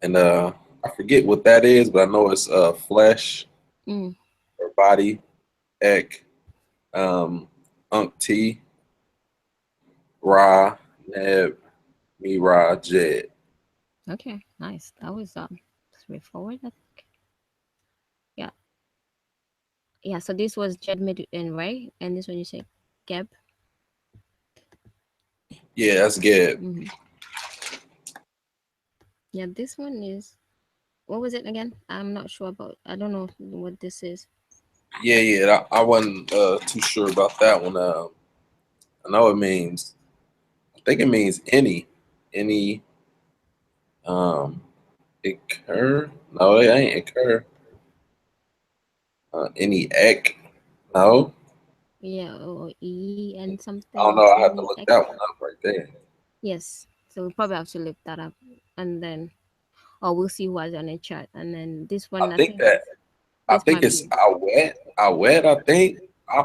and I forget what that is, but I know it's flesh Mm, or body egg. Unk T Ra Neb Me Ra Jed. okay, nice. That was straightforward, I think. Yeah. Yeah, so this was Jed Midwin, right? And this one you say Geb. Yeah, that's Geb. Hmm. Yeah, this one is, what was it again? I'm not sure about, I don't know what this is. Yeah. I wasn't too sure about that one. I know it means. I think it means any um occur. No, it ain't occur. Any ek. No, Yeah, or E and I don't something. know. I have to Any look X. that one up right there. Yes. So we probably have to look that up. And then, or we'll see who has on the chart. And then this I one, I think think that I this think might it's be, awet. Awet, I think.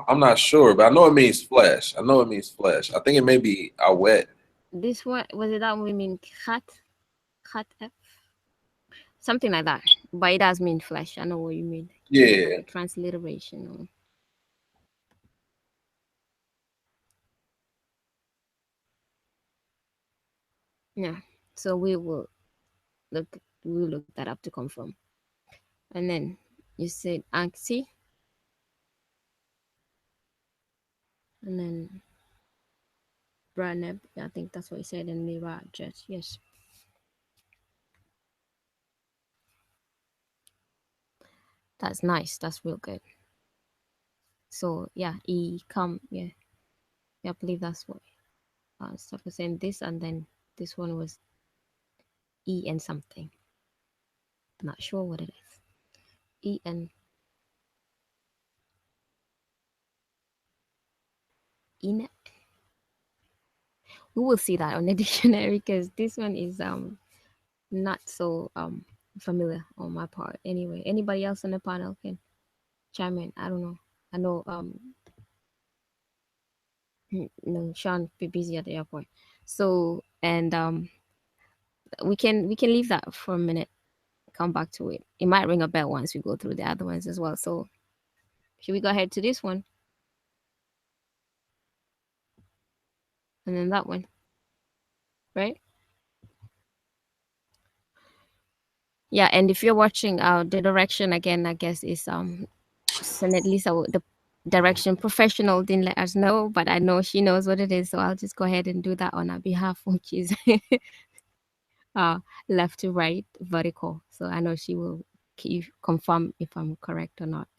I'm not sure, but I know it means flesh. I know it means flesh. I think it may be awet. this one, was it that one we mean Khat F? Something like that. But it does mean flesh. I know what you mean. Like Yeah. a transliteration. Or, yeah. So we'll look that up to confirm. And then you said Anxi, and then Braneb. I think that's what you said, and Mirage. Yes. That's nice. That's real good. So yeah, E come. Yeah. Yeah, I believe that's what stuff was saying this, and then this one was E and something. Not sure what it is. E and E. We will see that on the dictionary because this one is not so familiar on my part. Anyway, anybody else on the panel can chime in. I don't know. I know no, Sean be busy at the airport. So and we can leave that for a minute. Come back to it. It might ring a bell once we go through the other ones as well. So should we go ahead to this one and then that one, right? Yeah, and if you're watching the direction again, I guess is send at least the direction professional didn't let us know, but I know she knows what it is, so I'll just go ahead and do that on our behalf, which is uh left to right vertical. So I know she will confirm if I'm correct or not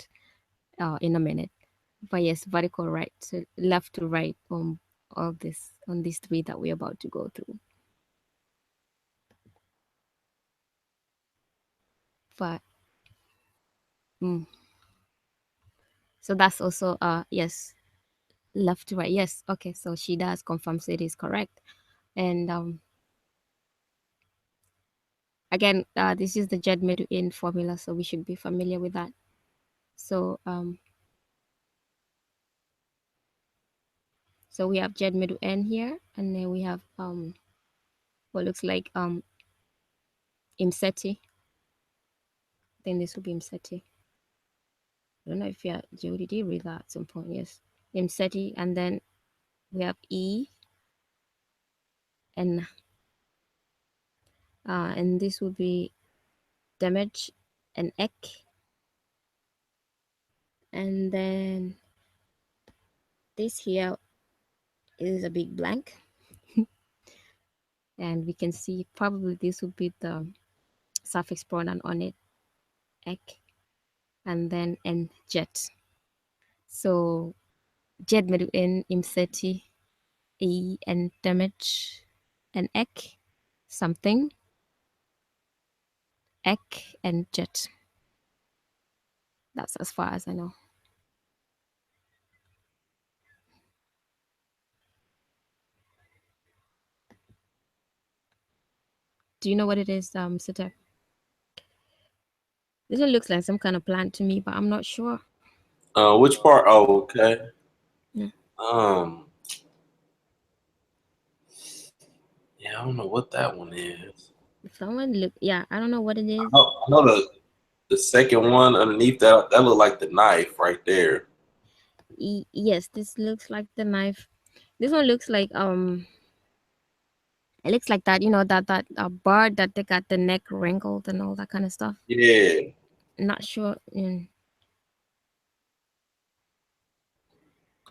in a minute. But yes, vertical right, so left to right on all this on these three that we're about to go through. But mm, so that's also yes, left to right. Yes, okay. So she does confirm, so it is correct. And again, this is the Jed in formula, so we should be familiar with that. So so we have Jed N here, and then we have what looks like Imseti. I think this will be Imseti. I don't know if Jody did read that at some point. Yes, Imseti, and then we have E and this would be damage and Ek, and then this here is a big blank, and we can see probably this would be the suffix pronoun on it, Ek, and then and jet. So Jed Medu in Imseti E and damage and ek something ek and jet. That's as far as I know. Do you know what it is, Sita? This one looks like some kind of plant to me, but I'm not sure. Which part? Oh, okay. Yeah. Um, yeah, I don't know what that one is. Someone look, yeah, I don't know what it is. I know the second one underneath that look like the knife right there. Yes, this looks like the knife. This one looks like it looks like that, that bird that they got the neck wrinkled and all that kind of stuff. Yeah, Not sure.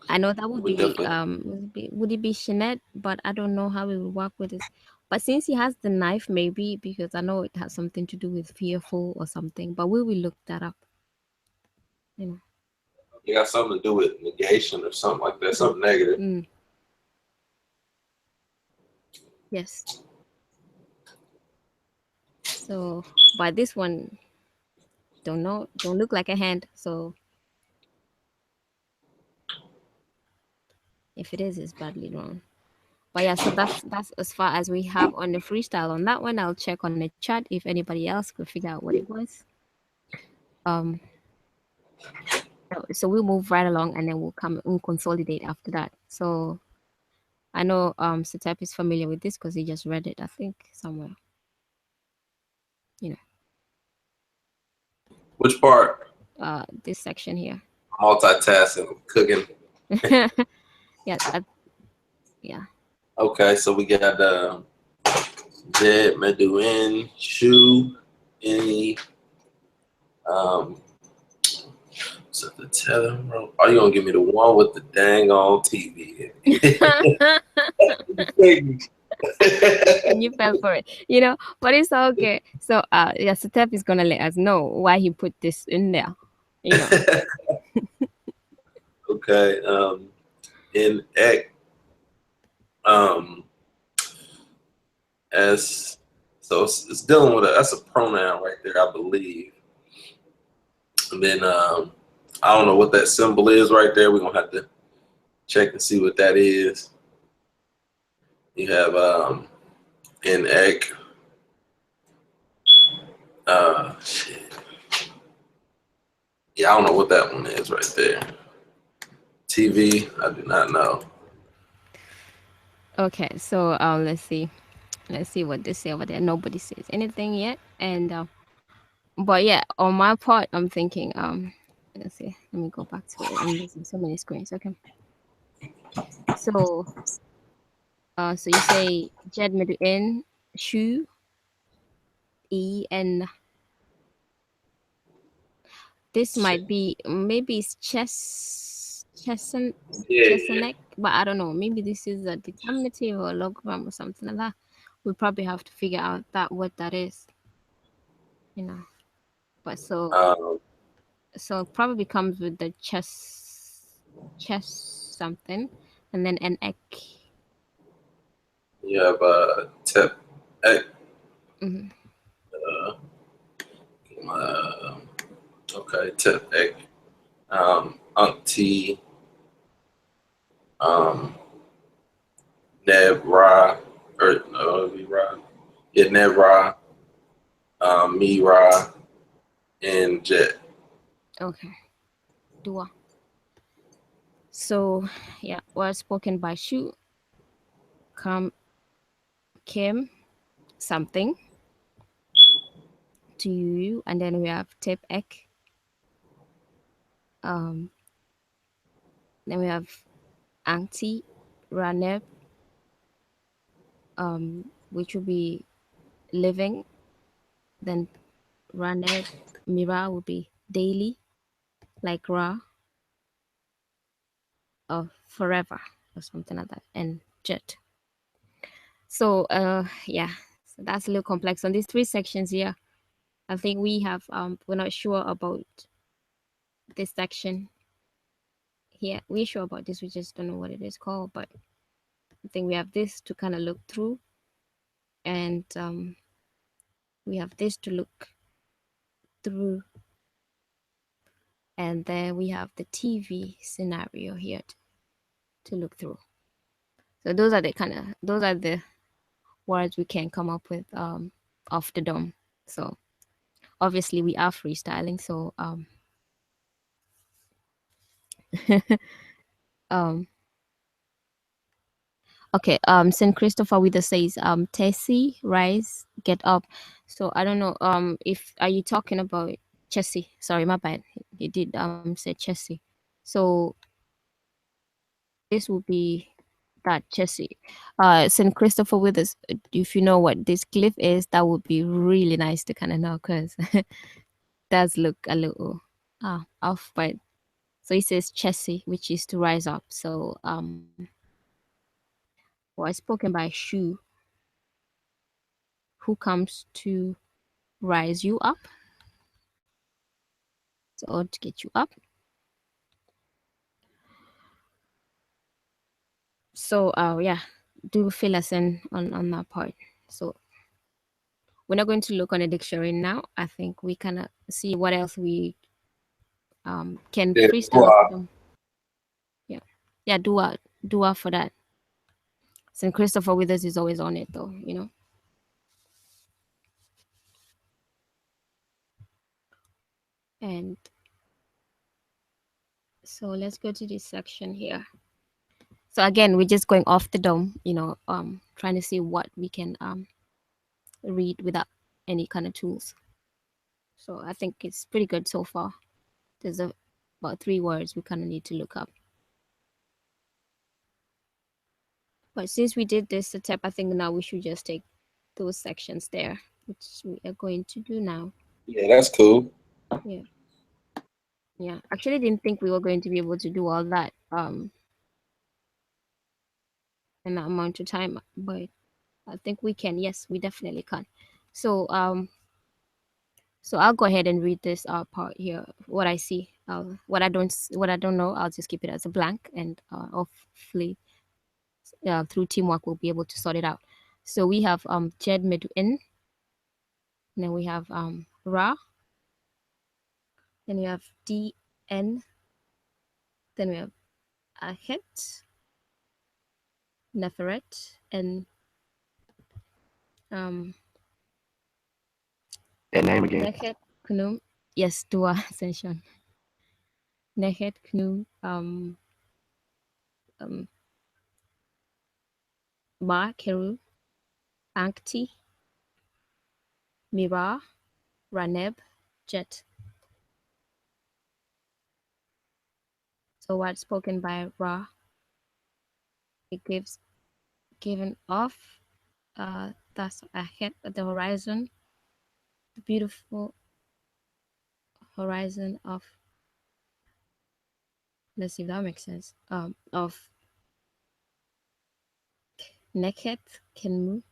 I know that would we be definitely. would it be Jeanette, but I don't know how it would work with this. But since he has the knife, maybe because I know it has something to do with fearful or something. But we will look that up. You know. It got something to do with negation or something like that, Mm, something negative. mm, yes. So, but this one don't know, don't look like a hand. So if it is, it's badly drawn. But yeah, so that's as far as we have on the freestyle. On that one, I'll check on the chat if anybody else could figure out what it was. Um, so we'll move right along, and then we'll come and consolidate after that. So I know Satep is familiar with this because he just read it, I think, somewhere. You Which part? know, this section here. Multitasking, cooking. Yeah, yeah. Okay, so we got Jed, Medew, Shoe, any so the tether. Are you gonna give me the one with the dang on TV? And you fell for it, but it's okay. So yeah, Satep is gonna let us know why he put this in there, you know. Okay. In X, um, as so it's dealing with that's a pronoun right there, I believe. And then I don't know what that symbol is right there. We're gonna have to check and see what that is. You have in X, shit. Yeah, I don't know what that one is right there. TV, I do not know. Okay, so let's see what they say over there. Nobody says anything yet, and but yeah, on my part, I'm thinking let's see, let me go back to it. I'm using so many screens. Okay, so so you say Jed middle in shoe e, and this might be, maybe it's Yeah. Chesanek, but I don't know. Maybe this is a determinative or logogram or something like that. We probably have to figure out that what that is, you know. But Um, so it probably comes with the chess something, and then an egg. you have tip X, Hmm. uh, uh, okay, tip X, T, um, Neb Ra, or Ra, yeah, Neb Ra, Me Ra, and Jet. Okay, Dua. So yeah, was spoken by Shu, Kam, Kim, something to you, and then we have Tip Ek. Um, then we have Auntie Raneb, which will be living. Then Raneb Mira will be daily, like Ra, or forever, or something like that. And Jet. So yeah, so that's a little complex. On these three sections here, I think we have we're not sure about this section here. We're sure about this, we just don't know what it is called, but I think we have this to kind of look through, and we have this to look through, and then we have the TV scenario here to look through. So those are the words we can come up with off the dome. So obviously we are freestyling. So um okay, St. Christopher Wither says Tessie, rise, get up. So I don't know if are you talking about Chessie? Sorry, my bad. He did say Chessie. So this will be that Chessie. St. Christopher Withers, if you know what this glyph is, that would be really nice to kind of know, because does look a little off, but so it says Chessie, which is to rise up. So was spoken by Shu, who comes to rise you up, so to get you up. So yeah, do fill us in on that part. So we're not going to look on the dictionary now. I think we kind of see what else we can Yeah, freestyle off wow. them. Yeah, yeah, dua for that. St. Christopher Withers is always on it though, you know. And so let's go to this section here. So again, we're just going off the dome, you know, trying to see what we can read without any kind of tools. So I think it's pretty good so far. There's about 3 words we kind of need to look up. But since we did this step, I think now we should just take those sections there, which we are going to do now. Yeah, that's cool. Yeah. Yeah. Actually didn't think we were going to be able to do all that in that amount of time, but I think we can. Yes, we definitely can. So so I'll go ahead and read this part here. What I see, what I don't know, I'll just keep it as a blank, and hopefully through teamwork we'll be able to sort it out. So we have Jed Medew, and then we have Ra, then we have DN, then we have Ahet, Neferet, and um That name again. Nechet Knum. Yes, Dua Session. Nechet Knum um Ba Keru, Ankti, Mira, Raneb, Jet. So what's spoken by Ra, it gives given off that's ahead at the horizon, the beautiful horizon of, let's see if that makes sense. Of Nekhet can move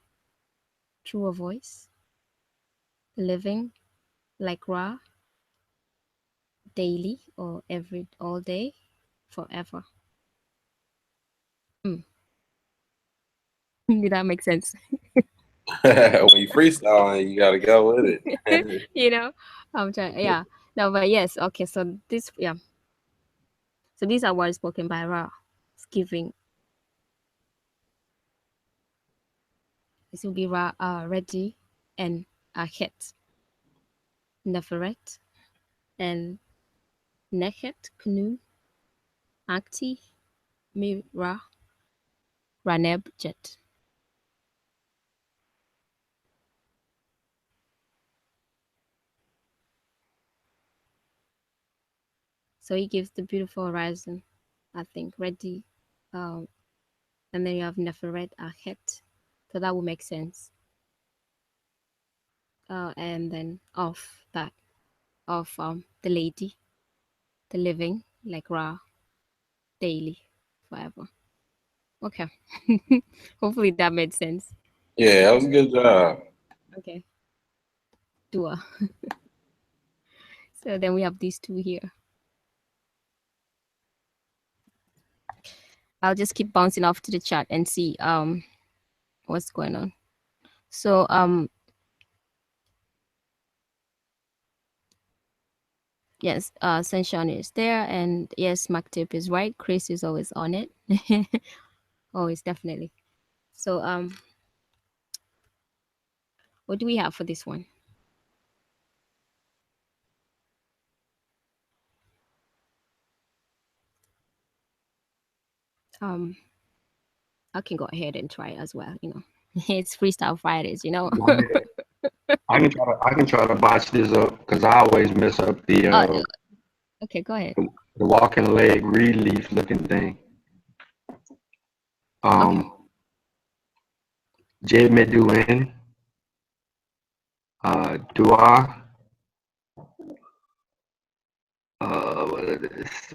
through a voice, living like Ra, daily or every all day, forever. Mm. Did that make sense? When you freestyle, you gotta go with it. You know, I'm trying. Yeah, no, but yes. Okay, so this, yeah. So these are words spoken by Ra. It's giving. This will be Ra, ready, and Ahet, Neferet, and Nechet, Knu, Akti, Mira, Raneb, Jet. So he gives the beautiful horizon, I think, ready. Um, and then you have Neferet, Ahet. So that will make sense. And then of that, of the lady, the living, like Ra, daily, forever. Okay. Hopefully that made sense. Yeah, that was a good job. Okay. Dua. So then we have these two here. I'll just keep bouncing off to the chat and see what's going on. So yes, Sunshine is there, and yes, Maktip is right. Chris is always on it. Always, definitely. So what do we have for this one? Um, I can go ahead and try as well. It's Freestyle Fridays. Go ahead. I can try to botch this up because I always mess up Oh, okay, go ahead. the walking leg reed leaf looking thing. Okay. J Medew Dua. What is this?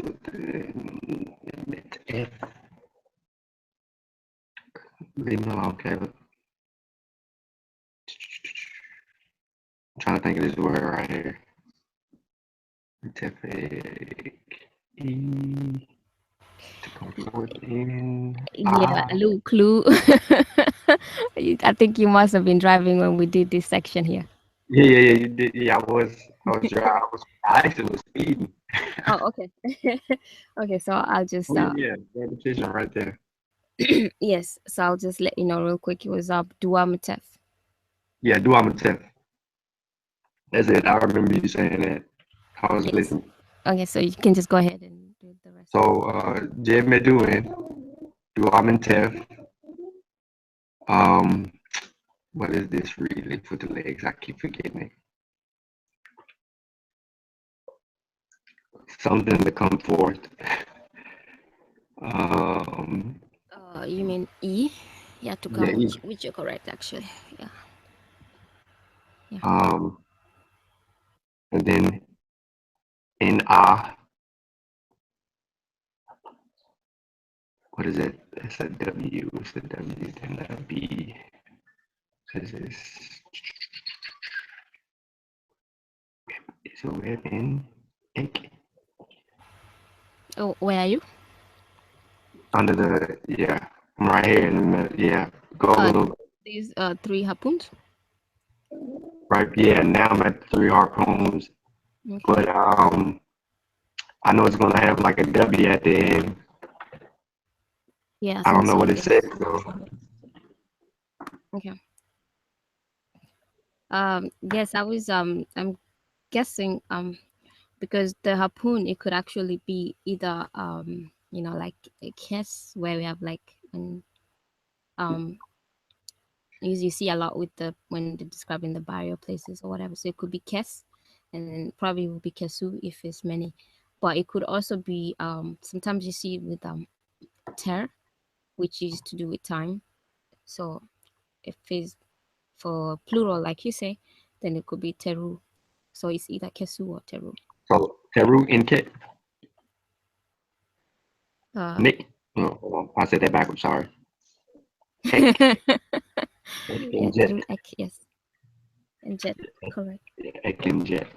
Leave me alone, Caleb. I'm trying to think of this word right here. E to come forth in. Yeah, a little clue. I think you must have been driving when we did this section here. Yeah, you did. Yeah, I was driving. I actually was speeding. Oh, okay. Okay, so I'll just Yeah, repetition right there. yes, so I'll just let you know real quick. It was Dua Matef. Yeah, do I'm a tip. That's it. I remember you saying that. I was Yes. listening. Okay, so you can just go ahead and do the rest. So, Jeb Meduin, do I'm in Tef. Um, what is this really for the legs? I keep forgetting it. Something to come forth. You mean E? Yeah, to come, Yeah, which you're correct actually. Yeah. and then in ah, what is it? It's a W. It's a W. Then a B. Says this. It's a web in ink. Oh, where are you? Under the I'm right here in the middle. Yeah, go a little. These 3 harpoons. Right. Yeah. Now I'm at 3 harpoons, Okay. but I know it's gonna have like a W at the end. Yeah, I don't know so. what it says though. Okay. Yes, I was I'm guessing because the harpoon, it could actually be either like a kiss where we have like an you see a lot with the when they're describing the barrier places or whatever. So it could be kes, and then probably will be kesu if it's many. But it could also be sometimes you see with ter, which is to do with time. So if it's for plural, like you say, then it could be teru. So it's either kesu or teru. So Teru Inket. Nick. Oh, hold on. I said that backwards. Sorry. Ek. Yeah, Jet. teru ek, yes. And jet, correct. Ek and Jet.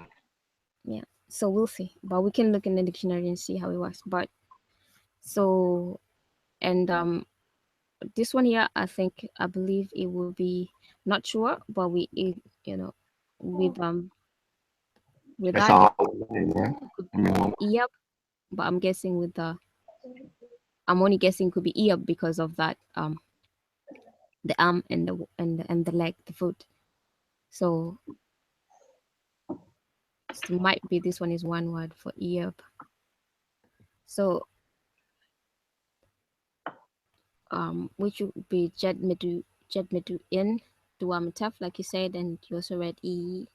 Yeah. So we'll see. But we can look in the dictionary and see how it works. But so and this one here, I believe it will be not sure, but with That's without it, all. Yeah. it could I mean, be yep. But I'm guessing I'm only guessing could be yep because of that the arm and the leg, the foot. So might be this one is one word for yep. So which would be jet medu in duamataf, like you said, and you also read en,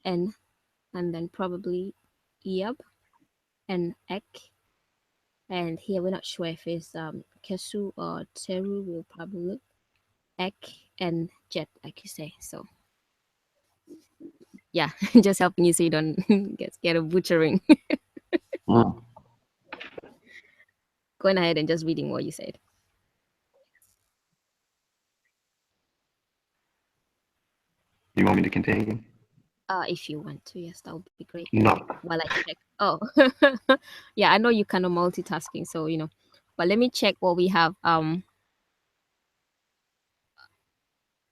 and then probably yep and ek. And here we're not sure if it's kesu or teru. We'll probably look ek and jet, like you say. So yeah, just helping you so you don't get scared of butchering. Going ahead and just reading what you said. you want me to continue? If you want to, yes, that would be great. No. While I check. Oh, yeah, I know you kind of multitasking, so But let me check what we have. Oh,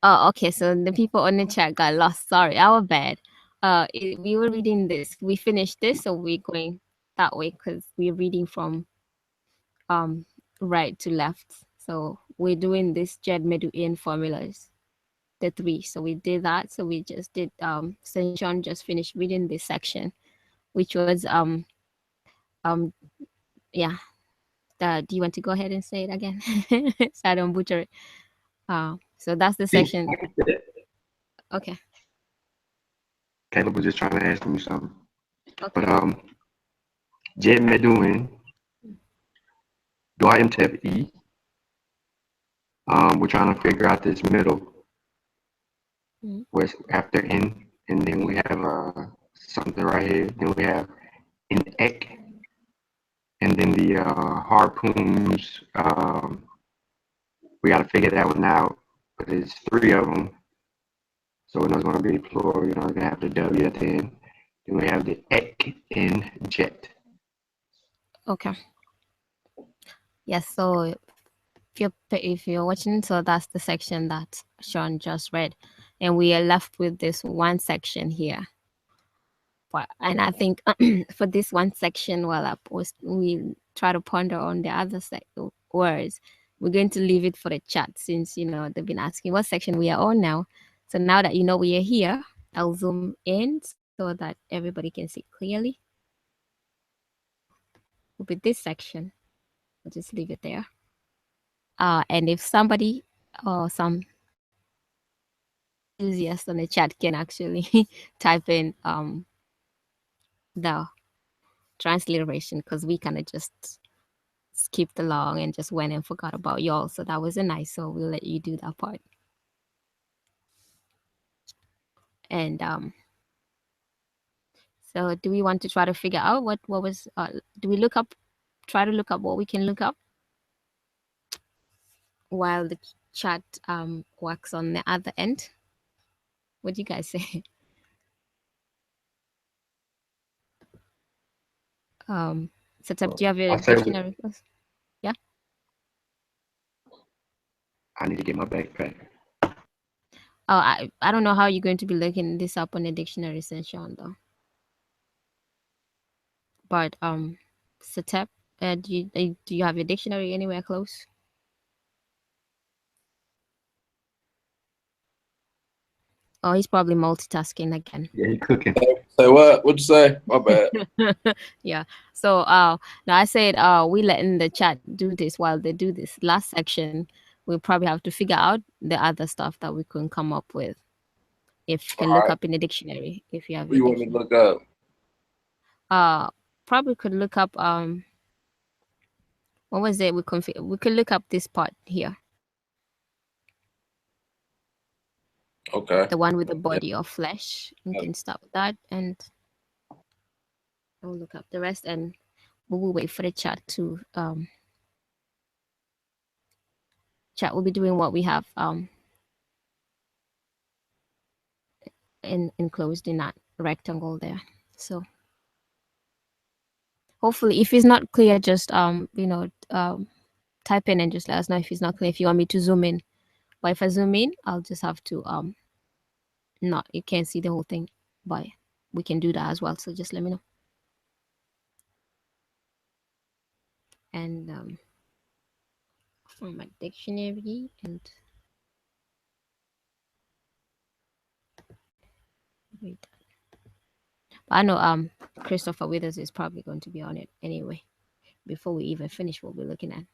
okay. So the people on the chat got lost. Sorry, our bad. We were reading this. We finished this, so we're going that way because we're reading from right to left. So we're doing this Jed Medu in formulas, the three. So we did that. So we just did Senshan just finished reading this section, which was yeah. Do you want to go ahead and say it again? So I don't butcher it. So that's the section. Okay. Caleb was just trying to ask me something. Okay. But Jed Meduin, Dwayne Tep E. We're trying to figure out this middle, where it's after N, and then we have something right here. Then we have an ek, and then the harpoons. We got to figure that one out, but there's three of them, so it's going to be plural. You're not going to have the W at the end. Then we have the ek in jet. Okay. Yes. So if you're watching, so that's the section that Sean just read, and we are left with this one section here. And I think for this one section, while we try to ponder on the other words, we're going to leave it for the chat since they've been asking what section we are on now. So now that we are here, I'll zoom in so that everybody can see clearly. With this section, I'll just leave it there. And if somebody or some enthusiast on the chat can actually type in the transliteration, because we kind of just skipped along and just went and forgot about y'all. So that wasn't nice. So we'll let you do that part. And so do we want to try to figure out what was do we try to look up what we can look up while the chat works on the other end? What do you guys say? Setup, do you have your dictionary? Yeah. I need to get my backpack. Oh, I don't know how you're going to be looking this up on the dictionary, Sean, though. But Setep, do you have your dictionary anywhere close? Oh, he's probably multitasking again. Yeah, he cooking. Say what? What'd you say? My bad. Yeah. So now I said we letting the chat do this while they do this last section. We'll probably have to figure out the other stuff that we couldn't come up with. If you can look up in the dictionary, if you have. What you want me to look up? Probably could look up what was it? We could look up this part here. Okay. The one with the body of flesh. We can start with that, and we'll look up the rest, and we will wait for the chat to chat will be doing what we have enclosed in that rectangle there. So hopefully, if it's not clear, just type in and just let us know if it's not clear, if you want me to zoom in. But if I zoom in, I'll just have to not, you can't see the whole thing, but we can do that as well. So just let me know. And from my dictionary, and wait. But I know Christopher Withers is probably going to be on it anyway before we even finish what we're looking at.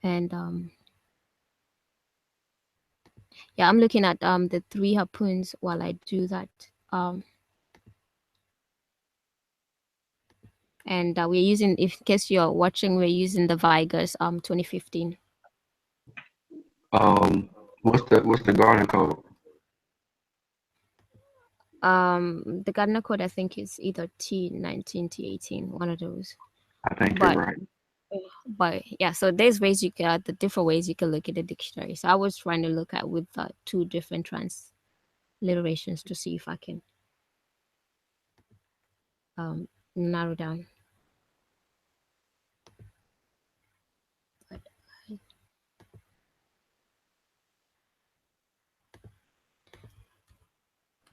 And yeah, I'm looking at the 3 harpoons while I do that. And we're using, if in case you're watching, we're using the Vigors 2015. What's the garden code? The Gardner code, I think, is either T19, T18, one of those. I think you're right. But yeah, so there's ways you can the different ways you can look at the dictionary. So I was trying to look at with two different transliterations to see if I can narrow down. But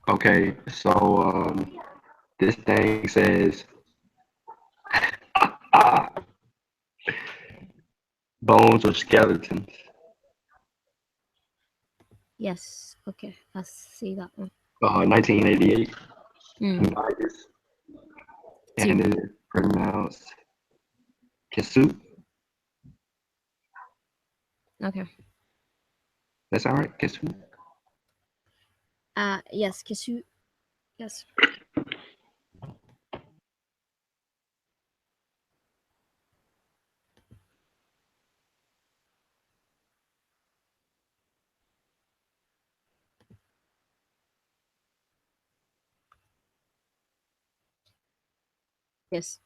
Okay, so this thing says ah, bones or skeletons. yes, okay, I see that one. 1988. Mm. Vegas, Two. and it is pronounced Kisu. Okay. That's all right, Kisu. Yes, Kisu. Yes. Yes.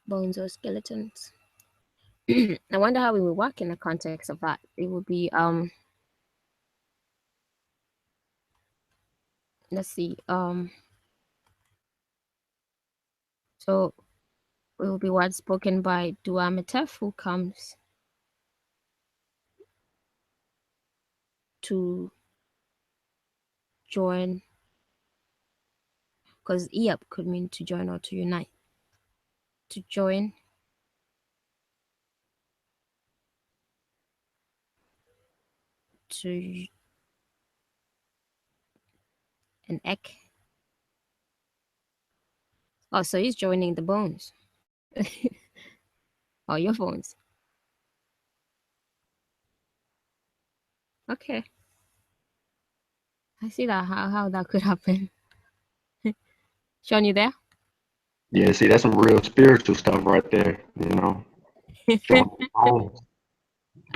Bones or skeletons. I wonder how we would work in the context of that. It would be let's see, so it will be word spoken by Duamitef, who comes to join, because Iap could mean to join or to unite. To join to an ek. Oh, so he's joining the bones. Oh, your bones. Okay. I see that how that could happen. Sean, you there? Yeah, see, that's some real spiritual stuff right there. You know, showing the bones.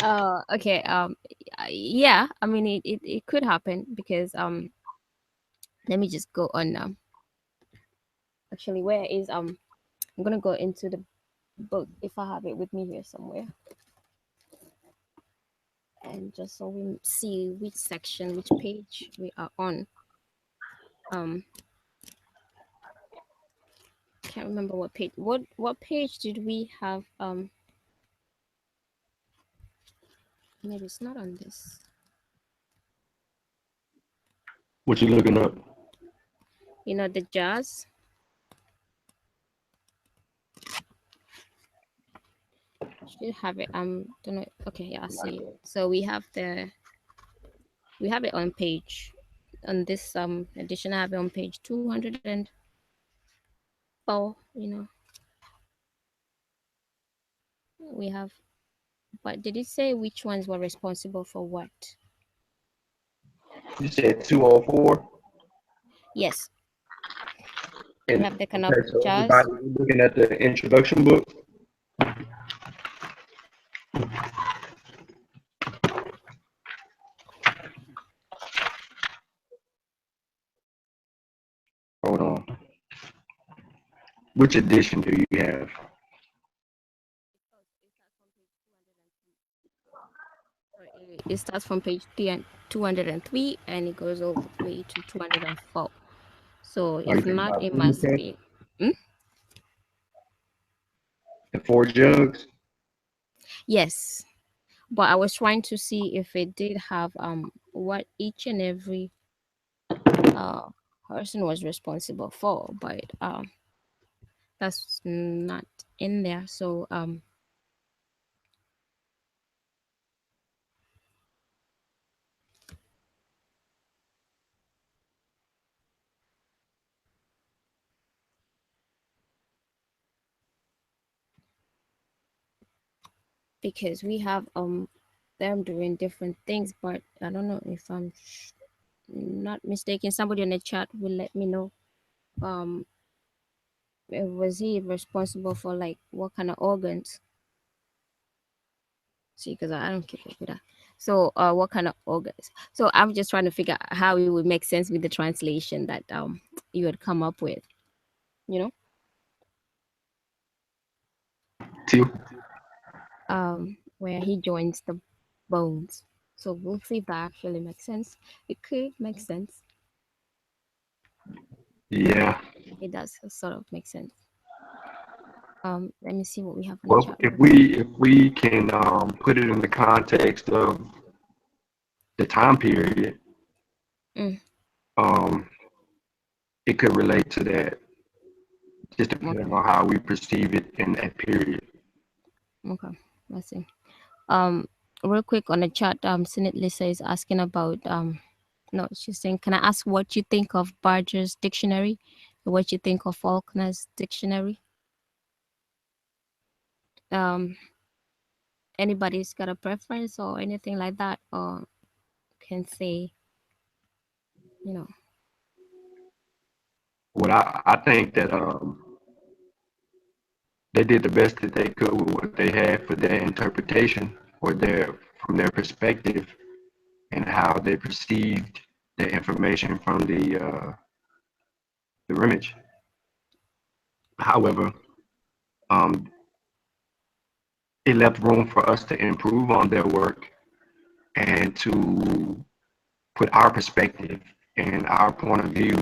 Oh, okay. Yeah. I mean, it could happen because let me just go on. Actually, where is I'm gonna go into the book if I have it with me here somewhere, and just so we see which section, which page we are on. Um, can't remember what page. What page did we have? Maybe it's not on this. What you looking up? You know the jazz. Should have it. Don't know. Okay, yeah, I see it. So we have it on page on this edition. I have it on page 204. You know, we have. But did it say which ones were responsible for what? You said 204. Yes, we And have the kind of okay, so jazz. everybody looking at the introduction book. Hold on. Which edition do you have? It starts from page 203 and it goes all the way to 204. So Are you if talking not, about it must Fingerprint be. and Four Jugs? Yes, but I was trying to see if it did have what each and every uh person was responsible for, but that's not in there. So because we have them doing different things, but I don't know if I'm not mistaken. Somebody in the chat will let me know. Was he responsible for like what kind of organs? See, because I don't keep up with that. So, what kind of organs? So, I'm just trying to figure out how it would make sense with the translation that you had come up with. You know? Till. where he joins the bones. So we'll see if that actually makes sense. It could make sense. Yeah. It does sort of make sense. Let me see what we have in the Well, chat if real quick. we can put it in the context of the time period, Mm, um, it could relate to that, just depending okay, on how we perceive it in that period. okay. Let's see. Um, Real quick on the chat, Sinit Lisa is asking about no, she's saying, can I ask what you think of Barger's dictionary? What you think of Faulkner's dictionary? Um, Anybody's got a preference or anything like that, or can say, you know. What I think that they did the best that they could with what they had for their interpretation or their from their perspective and how they perceived the information from the image. However, um, it left room for us to improve on their work and to put our perspective and our point of view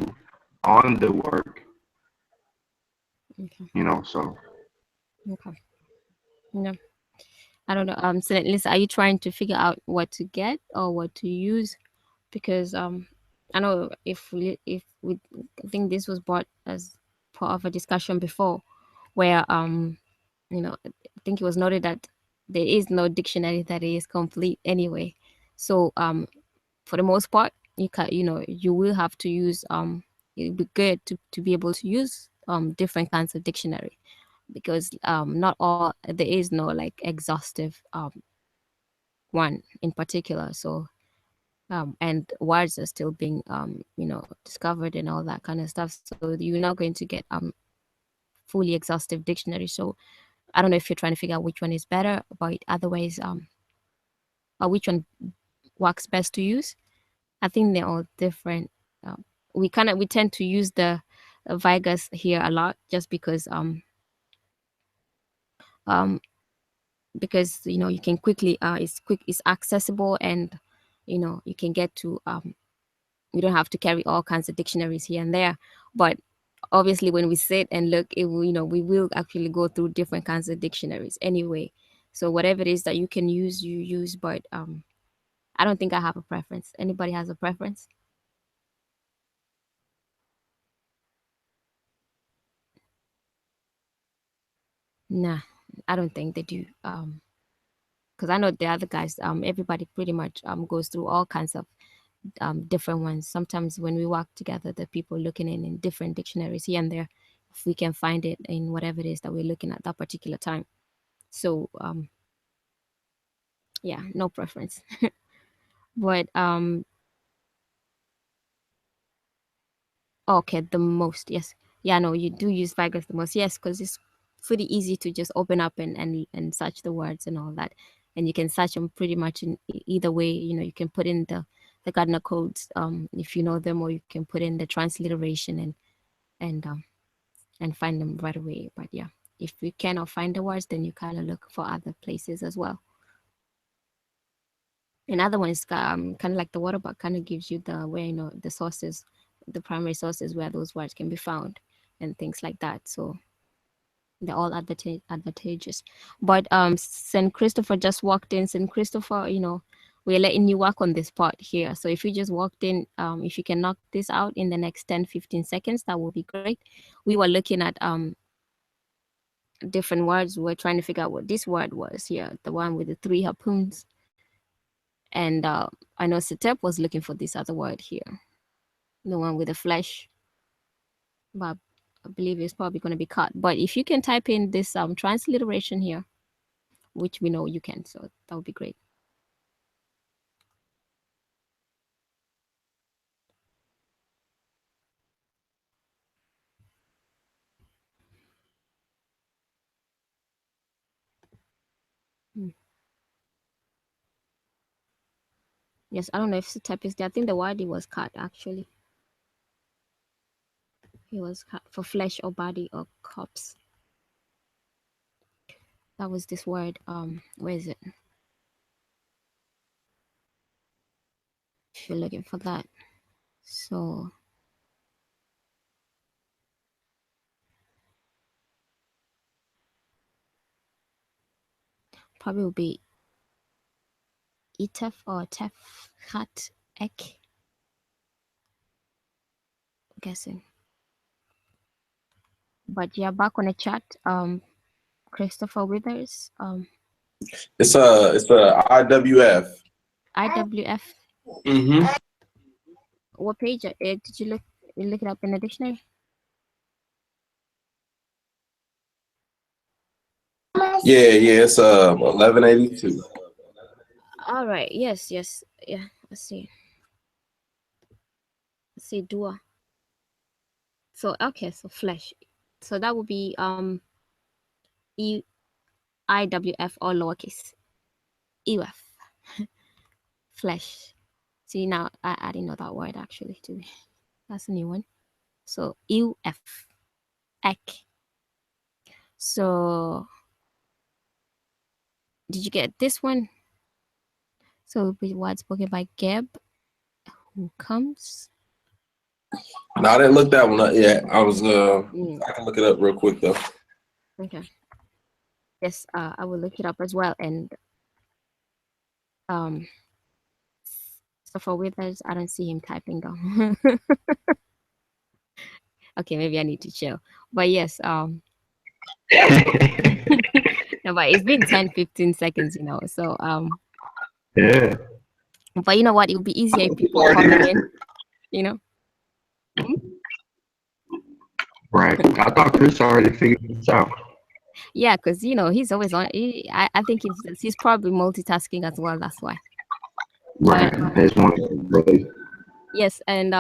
on the work. Okay. So Okay. No, I don't know. So Lisa, are you trying to figure out what to get or what to use? Because I know if we I think this was brought as part of a discussion before, where I think it was noted that there is no dictionary that is complete anyway. So for the most part, you will have to use it'd be good to be able to use different kinds of dictionary, because not all, there is no like exhaustive one in particular. So and words are still being discovered and all that kind of stuff, so you're not going to get fully exhaustive dictionary. So I don't know if you're trying to figure out which one is better, but otherwise or which one works best to use. I think they're all different. We tend to use the Vigus here a lot, just um because you can quickly it's accessible, and you can get to you don't have to carry all kinds of dictionaries here and there. But obviously when we sit and look, we will actually go through different kinds of dictionaries anyway. So whatever it is that you can use, you use. But I don't think I have a preference. Anybody has a preference? Nah, I don't think they do. Because I know the other guys, everybody pretty much goes through all kinds of different ones. Sometimes when we work together, the people looking in different dictionaries here and there, if we can find it in whatever it is that we're looking at that particular time. So yeah, no preference. But okay, the most, yes. Yeah, no, you do use Vigus the most, yes, because it's pretty easy to just open up and search the words and all that. And you can search them pretty much in either way. You can put in the Gardner codes, if you know them, or you can put in the transliteration and and find them right away. But yeah, if you cannot find the words, then you kind of look for other places as well. Another one is kind of like the watermark, kind of gives you the where the sources, the primary sources where those words can be found and things like that. So they're all advantageous. But St. Christopher just walked in. St. Christopher, we're letting you work on this part here. So if you just walked in, if you can knock this out in the next 10-15 seconds, that will be great. We were looking at different words. We're trying to figure out what this word was here, the one with the 3 harpoons. And I know Setep was looking for this other word here, the one with the flesh, but I believe it's probably going to be cut. But if you can type in this transliteration here, which we know you can, so that would be great. Hmm. Yes, I don't know if Setep is there. I think the word was cut actually. He was cut for flesh or body or corpse. That was this word. Where is it? If you're looking for that. So probably will be Etef or Tef Hat Ek. I'm guessing. But yeah, back on the chat. Christopher Withers. It's a IWF. IWF. Mm-hmm. What page? Did you look it up in the dictionary? Yeah. It's 1182. All right. Yes. Yeah. Let's see. Dua. So okay. So flesh. So that would be IWF or lowercase. EWF. Flesh. See now, I didn't know that word actually too. That's a new one. So EWF. Ek. So did you get this one? So it would be word spoken by Geb, who comes. No, I didn't look that one up yet. I was I can look it up real quick though. Okay. Yes, I will look it up as well. And so for Withers, I don't see him typing down. Okay, maybe I need to chill. But yes, no, but it's been 10-15 seconds, So Yeah. but you know what? It would be easier if people coming in, you know. Right. I thought Chris already figured this out. Yeah, because he's always on. I think he's probably multitasking as well. That's why. Right. That's one really. Yes, and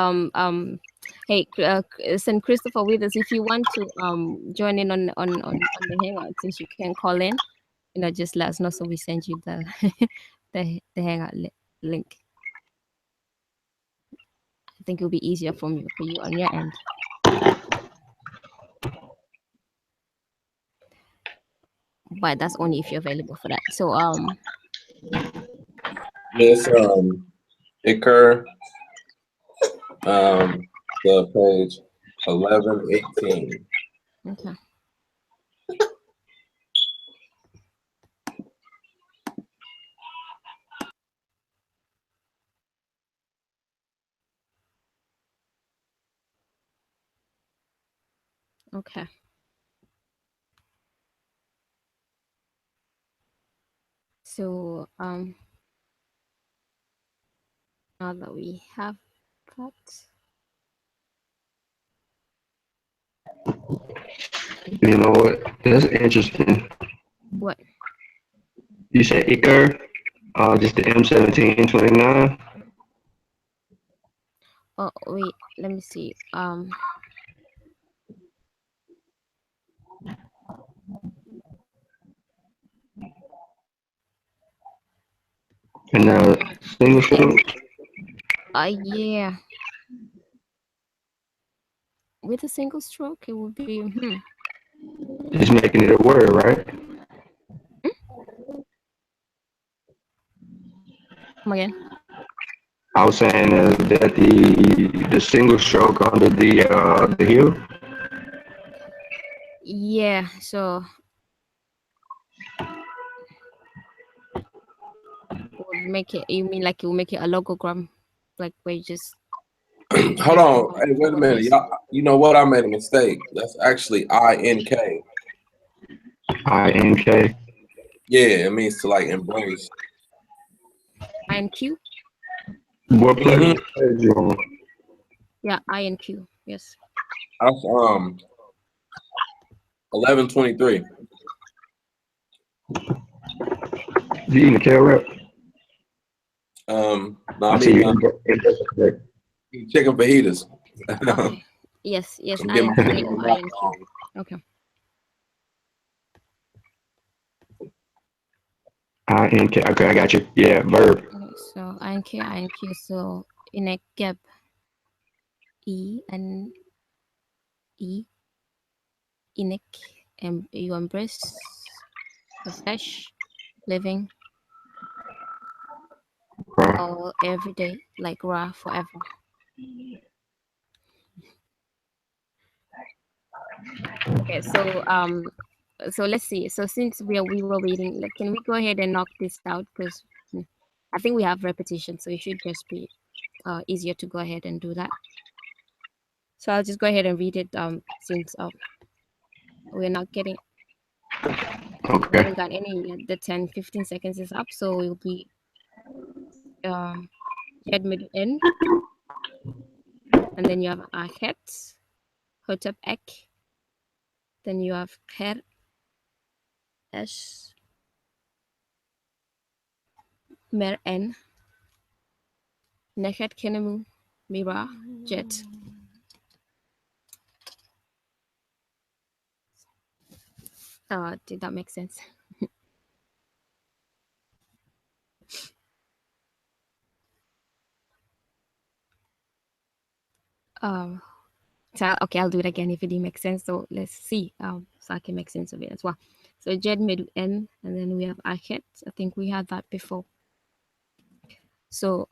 hey, St. Christopher Withers, if you want to join in on the hangout, since you can call in, just let us know so we send you the the hangout link. I think it'll be easier for you on your end. But that's only if you're available for that. So Yes, occur the page 1118. okay. Okay. So now that we have that. You know what? That's interesting. What? You said Icar, just the M1729. Oh wait, let me see. And single stroke. Yeah. With a single stroke, it would be Just making it a word, right? Come again. I was saying that the single stroke under the heel. Yeah. So would make it. You mean like it will make it a logogram, like where you just. Hold on. Hey, wait a minute. Y'all, you know what? I made a mistake. That's actually INK. INK. Yeah, it means to like embrace. INQ. What page Mm-hmm. you on? Yeah, INQ. Yes. That's 1123. You eating a kale wrap? No, I I see mean you. chicken fajitas. Okay. Yes. I'm getting INQ. my INQ. Okay. INK. Okay, I got you. Yeah, verb. So INQ. So in a gap, E and E. Inek. You embrace. Nefesh, living, Ra. all every day, like Ra, forever. Okay, so let's see. So since we were waiting, like, can we go ahead and knock this out? Because I think we have repetition, so it should just be easier to go ahead and do that. So I'll just go ahead and read it. Since we're not getting, we Okay. haven't got any yet. The 10-15 seconds is up, so it'll be um Jed mid end, and then you have Achet, Hotep Ek, then you have Kher Esh, Mer En, Nechet Kenemu, Mira, Jet. Did that make sense? um so okay, I'll do it again if it didn't make sense. So let's see. So I can make sense of it as well. So Jed mid N, and then we have Achet. I think we had that before. So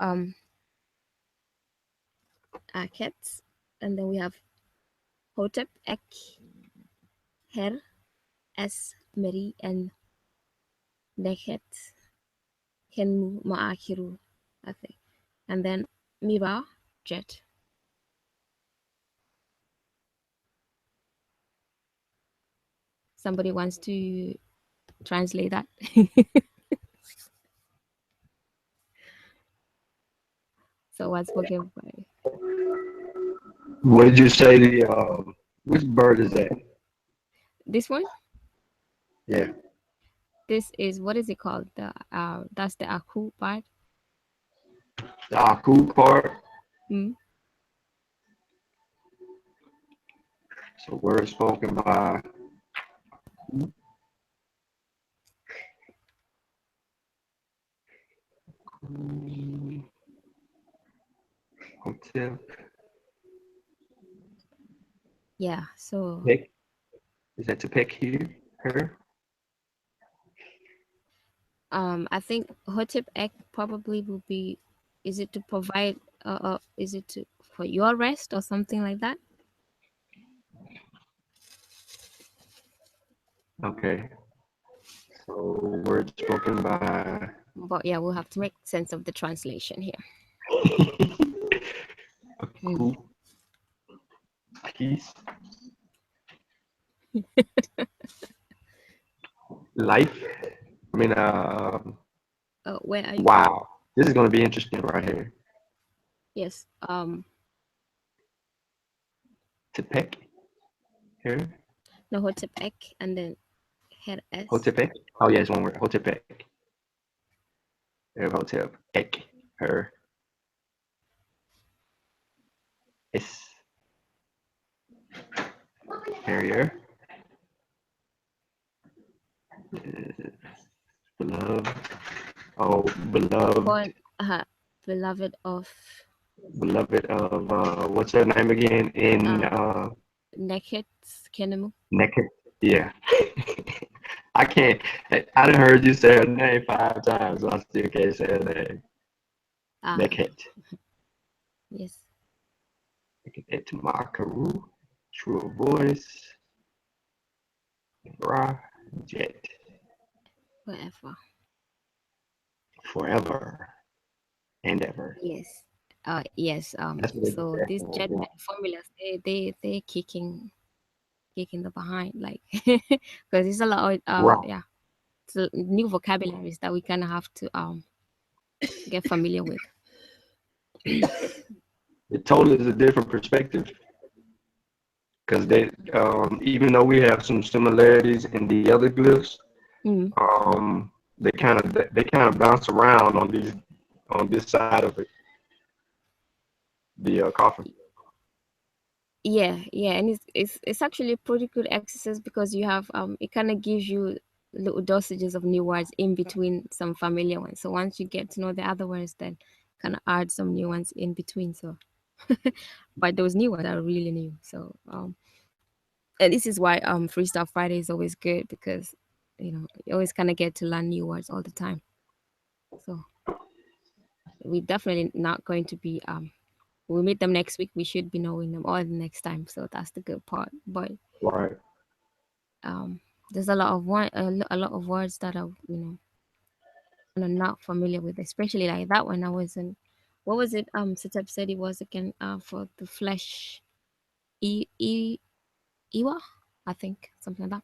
Achet, and then we have Hotep Ek, Her, S, Meri, and Nechet, Kenmu, Ma'akiru, I think. And then Mira, Jet. Somebody wants to translate that? So what's spoken by What did you say? Which bird is that? this one? Yeah, This is, what is it called? The that's the Aku part. the Aku part. Mm. So word spoken by Hotel. Yeah. So Peck. Is that to peck here? Her? I think Hotep Ek probably will be. Is it to provide? Is it to for your rest or something like that? Okay. So word spoken by But yeah, we'll have to make sense of the translation here. Aku. Peace. Life. I mean, Where are you? wow. This is going to be interesting right here. Yes. To peck here. No, Hotep Ek, and then Her S. Hotepek. Oh, yeah, it's one word. Hotepek. There, Hotep. Ek. Her. Is. Carrier. Beloved. Oh, beloved. Born, beloved of Beloved of, what's her name again? In, Neket Kenemu. Naked. Yeah. I can't. I done heard you say her name 5 times. So I still can't say her name. Naked. Yes. Naked to Makaru. True voice. Bra. Jet. Wherever. Forever. And ever. Yes. Yes. That's what they So get these jet for. formulas, they kicking the behind, like, because it's a lot of Right. yeah, it's new vocabularies that we kind of have to get familiar with. It totally is a different perspective because they, even though we have some similarities in the other glyphs, Mm. they kind of bounce around on this side of it, the coffin. Yeah, and it's actually a pretty good exercise because you have it kind of gives you little dosages of new words in between some familiar ones. So once you get to know the other words, then kind of add some new ones in between. So, but those new ones are really new. So and this is why Freestyle Friday is always good because you always kind of get to learn new words all the time. So we definitely not going to be we meet them next week. We should be knowing them all the next time. So that's the good part. But Right. there's a lot of a lot of words that are I'm not familiar with, especially like that one. I wasn't. What was it? Sitep said it was again. For the flesh, Iwa, I think something like that.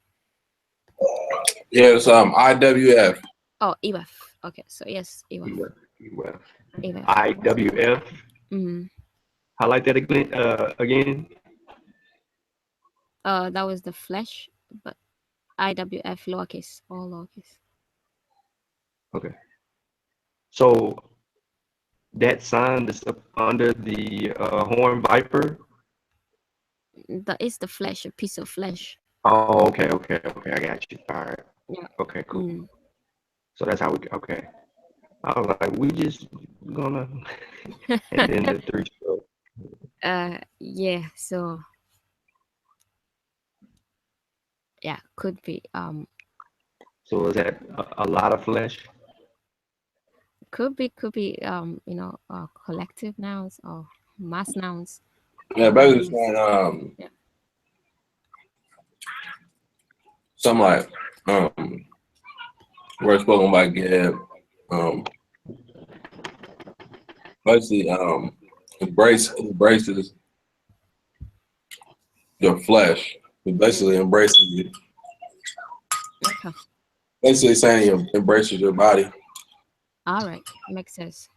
Yeah, it's IWF. Oh, Iwaf. Okay, so yes, Iwaf. EWF. Iwaf. IWF. Mm-hmm. Highlight that again. Again. That was the flesh, but IWF lowercase, all lowercase. Okay. So that sign that's up under the horn viper. That is the flesh, a piece of flesh. Oh, okay. I got you. All right. Yeah. Okay, cool. Mm. So that's how we. Okay. I was like, we just gonna, and then the three stroke. Yeah. So yeah, could be. So is that a lot of flesh? Could be. Collective nouns or mass nouns. Yeah, basically saying Yeah. something like word spoken by Gab. Basically embraces your flesh. It basically embraces you. Okay. Basically saying it embraces your body. All right. Makes sense.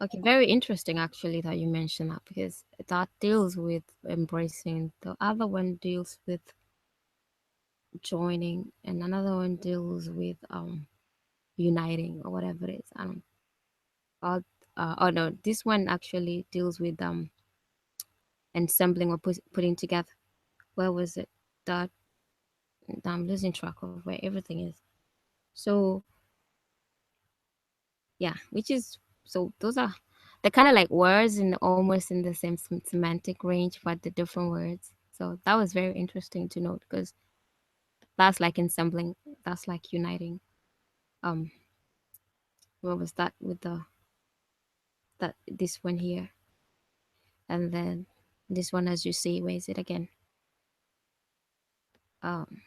Okay, very interesting actually that you mentioned that, because that deals with embracing. The other one deals with joining, and another one deals with uniting or whatever it is. I don't. Oh no, this one actually deals with ensembling or putting together. Where was it? That I'm losing track of where everything is. So yeah, which is so those are they're kind of like words in almost in the same semantic range, but the different words. So that was very interesting to note, because that's like ensembling, that's like uniting. Um, what was that with that this one here, and then this one, as you see, where is it again? Um,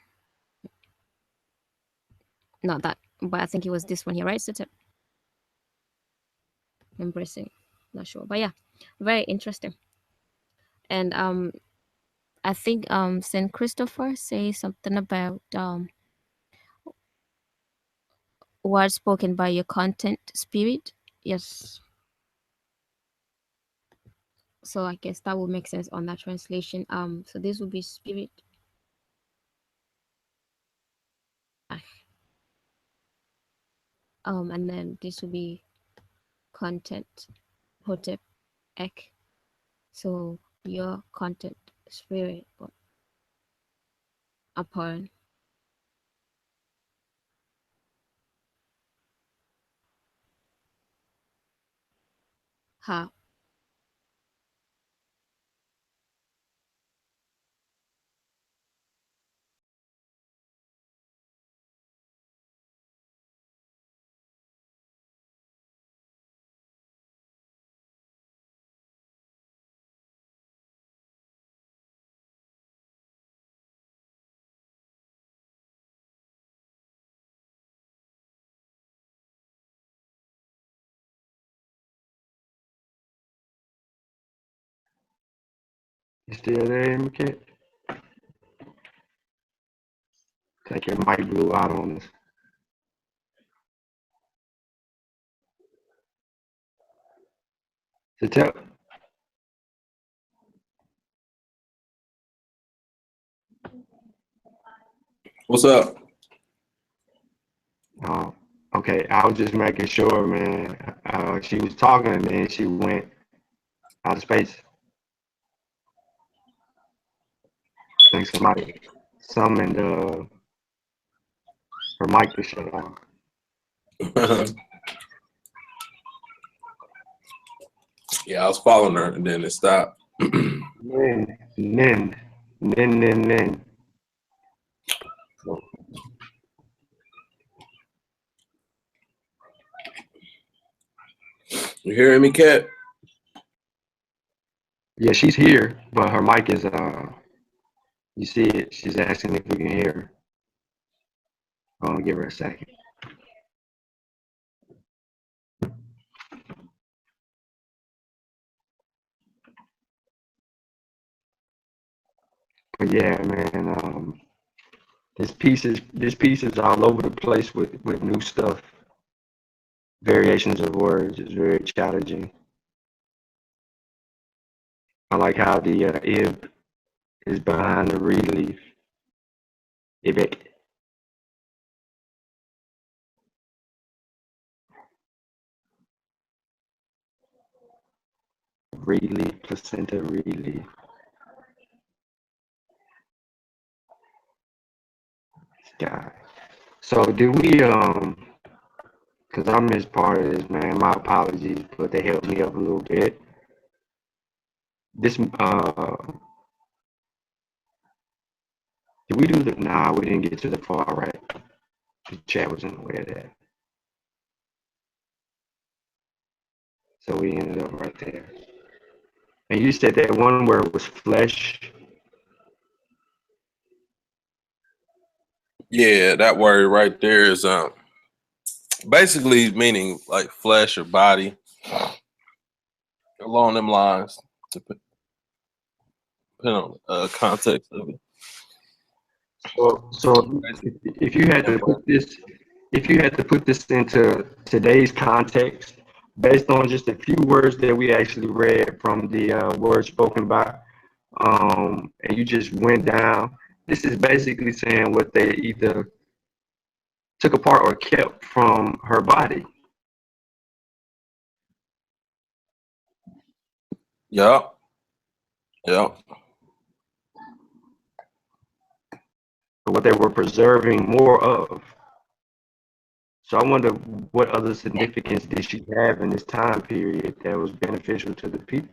Not that, but I think it was this one here, right? So embracing, not sure, but yeah, very interesting. And I think Saint Christopher says something about words spoken by your content spirit. Yes. So I guess that would make sense on that translation. So this would be spirit. And then this would be content, hotep, ek. So your content spirit upon ha. You still there, McKay? Take your mic blew out on us. So tell. What's up? Oh, okay. I was just making sure, man. She was talking and then she went out of space. I think somebody summoned her mic to shut off. Yeah, I was following her and then it stopped. Nin. So You hearing me, Cat? Yeah, she's here, but her mic is you see it. She's asking if we can hear her. I'll give her a second. But yeah, man, this piece is all over the place with new stuff. Variations of words is very challenging. I like how the ib is behind the relief. Ibik. Relief, placenta relief. Guy. So do we because I missed part of this, man. My apologies, but they helped me up a little bit. This did we do the nah, we didn't get to the far right. The chat wasn't aware of that. So we ended up right there. And you said that one word was flesh. Yeah, that word right there is basically meaning like flesh or body, along them lines. Depending on context of it. So if you had to put this, into today's context, based on just a few words that we actually read from the words spoken by, and you just went down, this is basically saying what they either took apart or kept from her body. Yep. Yep. What they were preserving more of. So I wonder what other significance did she have in this time period that was beneficial to the people?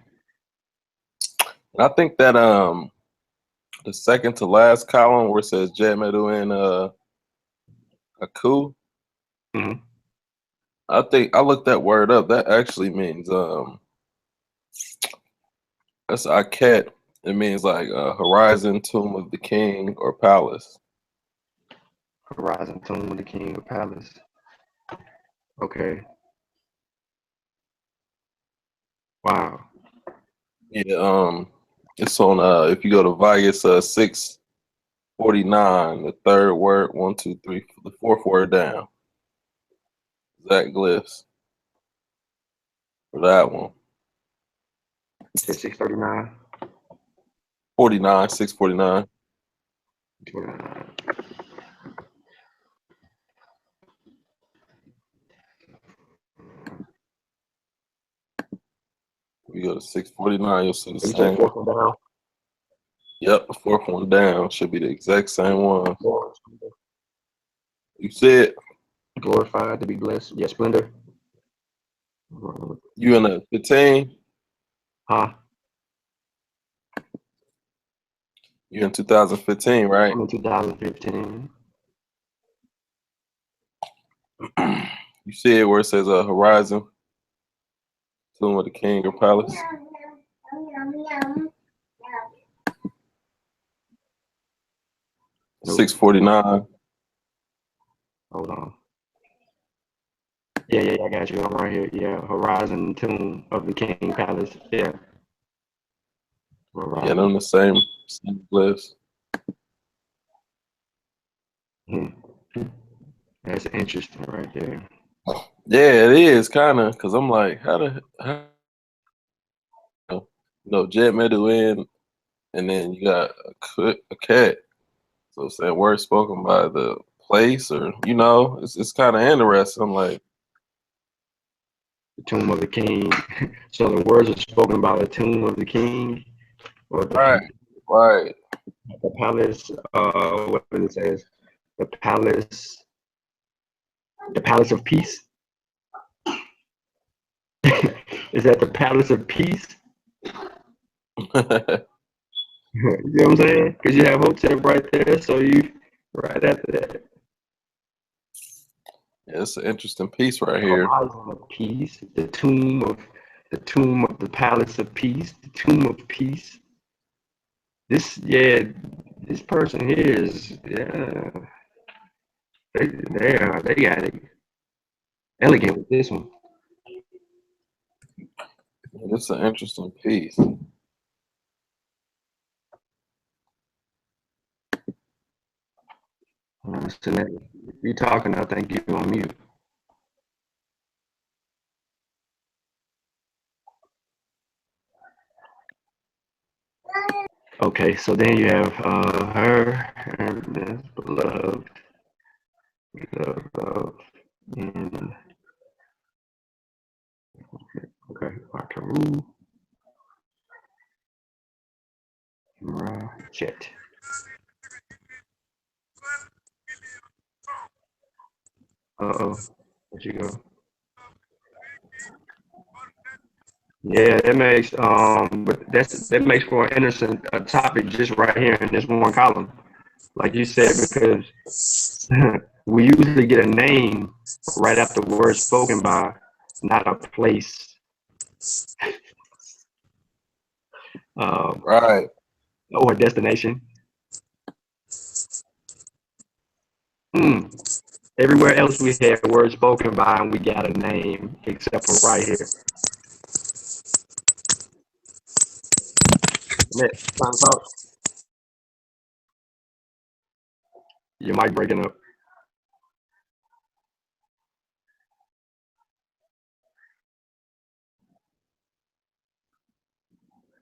And I think that the second to last column where it says Jet Medew in Aku, Mm-hmm. I think I looked that word up. That actually means that's Aket. It means like horizon, tomb of the king, or palace. Horizon, tomb of the king, or palace. Okay. Wow. Yeah. It's on. If you go to Vias 649, the third word, 1, 2, 3, the fourth word down. Exact glyphs for that one. It's 639. 49, 649. We go to 649, you'll see the You said same. fourth one down. Yep, the fourth one down should be the exact same one. You said Glorified to be blessed. Yeah, splendor. you in a 15? Huh? You in 2015, right? I'm in 2015. You see it where it says horizon, tomb of the king or palace. 649. Hold on. Yeah, I got you. I'm right here. Yeah, horizon, tomb of the king, palace. Yeah. Yeah, them the same glyphs. That's interesting right there. Yeah, it is kind of because I'm like, Jet Medew in, and then you got a cat. So saying words spoken by the place, or it's kind of interesting. I'm like, the tomb of the king. So the words are spoken by the tomb of the king, or the right. The palace. What it says? The palace of peace. Is that the palace of peace? You know what I'm saying? Because you have Hotep right there, so you right after that. Yeah, it's an interesting piece right here. Horizon of Peace, the tomb of the Palace of Peace, the tomb of peace. This person here is they got it elegant with this one. It's an interesting piece. So if you're talking, I think you're on mute. Okay, so then you have her and beloved, and okay, Wakaru, Chet. Where'd you go? Yeah, that makes but that makes for an interesting topic just right here in this one column, like you said, because we usually get a name right after the word spoken by, not a place. Right. Or a destination. Everywhere else we had words spoken by and we got a name, except for right here. Time to talk. Your mic breaking up.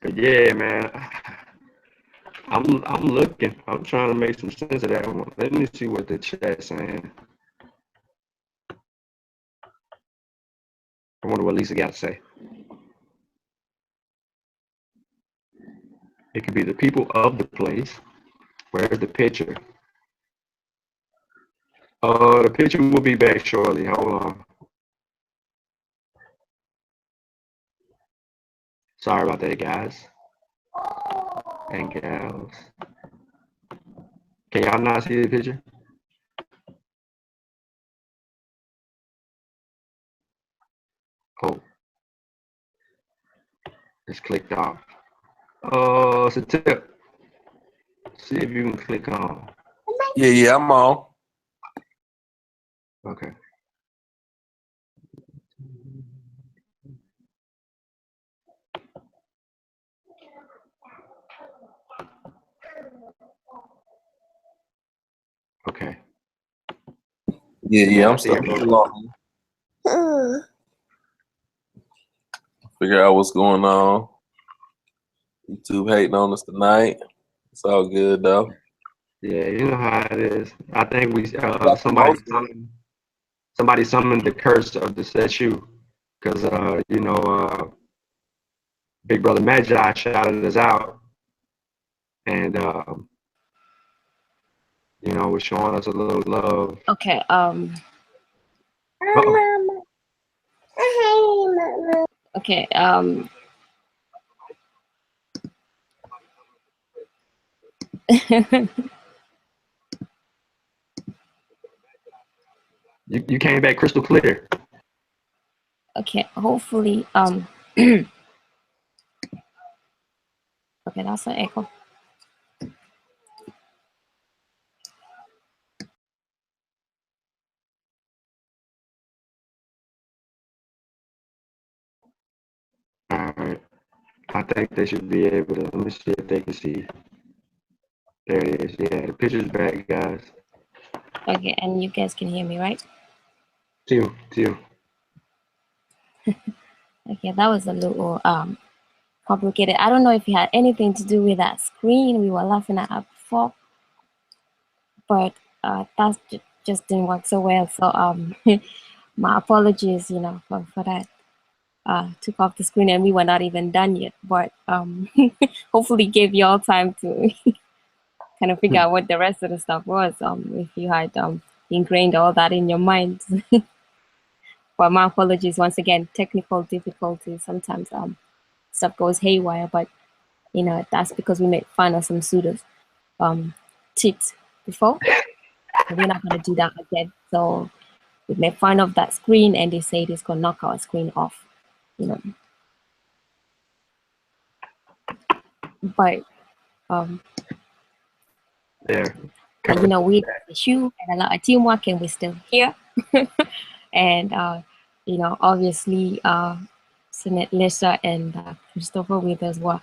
But yeah, man, I'm looking. I'm trying to make some sense of that one. Let me see what the chat's saying. I wonder what Lisa got to say. It could be the people of the place. Where's the picture? The picture will be back shortly. Hold on. Sorry about that, guys and gals. Can y'all not see the picture? Oh, it's clicked off. It's a tip. See if you can click on. Yeah, I'm on. Okay. Okay. Yeah, I'm starting to log. Figure out what's going on. YouTube hating on us tonight. It's all good though. Yeah, you know how it is. I think we somebody summoned the curse of the Seshew because Big Brother Magi shouted us out, and was showing us a little love. Okay. Uh-oh. Okay. You came back crystal clear. Okay. Hopefully. Okay, that's an echo. All right. I think they should be able to. Let me see if they can see. There it is. Yeah, the picture's back, guys. Okay, and you guys can hear me, right? See you. Okay, that was a little complicated. I don't know if it had anything to do with that screen we were laughing at before, but that just didn't work so well. So my apologies, for that. Took off the screen and we were not even done yet, but hopefully gave you all time to kind of figure out what the rest of the stuff was, if you had ingrained all that in your mind. But my apologies once again. Technical difficulties, sometimes stuff goes haywire, but that's because we made fun of some pseudos cheats before. We're not going to do that again. So we make fun of that screen and they say it's gonna knock our screen off, you know. But There. but you know, we the shoe and a lot of teamwork and we're still here. And you know, obviously Sinead Lisa and Christopher Withers were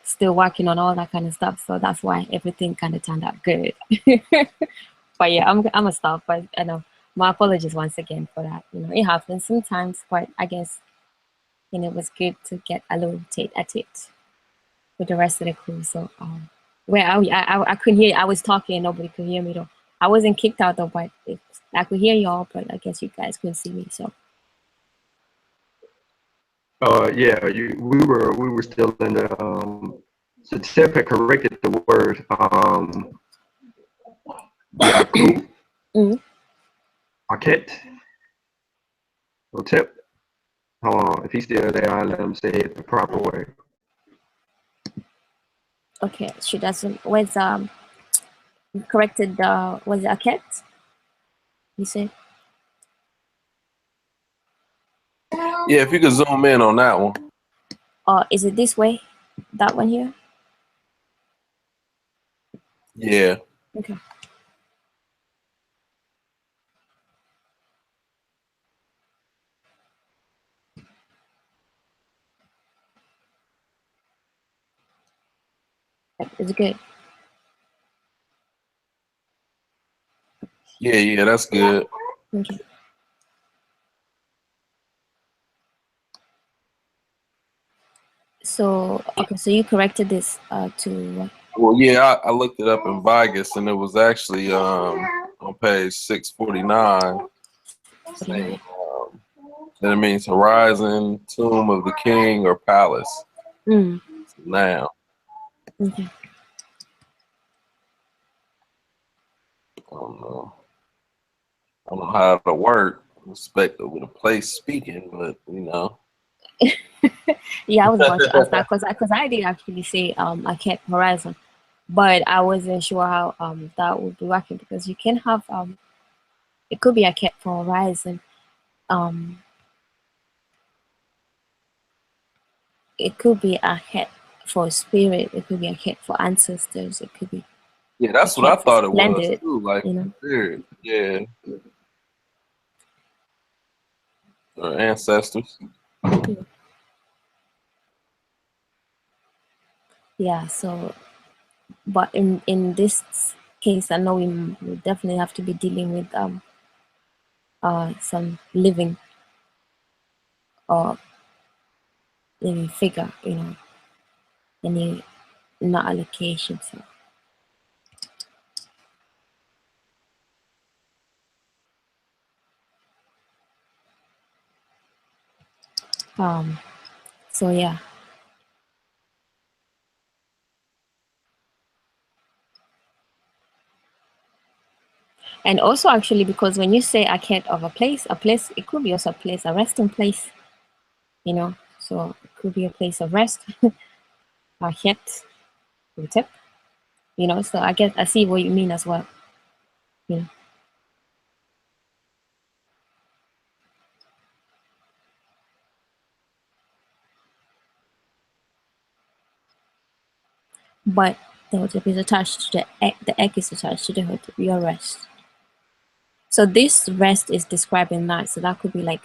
still working on all that kind of stuff, so that's why everything kind of turned out good. But yeah, I'm a stop, but I know my apologies once again for that. You know, it happens sometimes, but I guess, you know, it was good to get a little tete-a-tete with the rest of the crew. So where I couldn't hear, I was talking and nobody could hear me though. I wasn't kicked out though, but I could hear y'all, but I guess you guys couldn't see me. So Yeah, we were still in the so Tip had corrected the word Yaku Marquette. So Tip, hold on, if he's still there, I'll let him say it the proper way. okay, she doesn't. Where's corrected? Was it a cat? You said. Yeah, if you could zoom in on that one. Is it this way? That one here? Yeah. Okay. It's good. Yeah, that's good. Okay. So okay, so you corrected this to Well, yeah, I looked it up in Vegas, and it was actually on page 649. Saying, that it means horizon, tomb of the king, or palace. Now. Okay. I don't know how to work respect with a place speaking, but you know. Yeah, I was about to ask that because I did actually say I kept horizon, but I wasn't sure how that would be working because you can have it could be a cat for horizon, it could be a cat for spirit, it could be a cat for ancestors, it could be Yeah, that's a what I cat for thought it was splendid, too, like you know. spirit. Yeah. Or ancestors. Yeah, so but in this case I know we definitely have to be dealing with some living or living figure, you know, any not allocation. So so yeah. And also actually because when you say a cat of a place, it could be also a place, a resting place, you know. So it could be a place of rest, a cat, tip, you know. So I guess I see what you mean as well. You know. But the hotep is attached to the egg. The egg is attached to the hotep, your rest. So this rest is describing that. So that could be like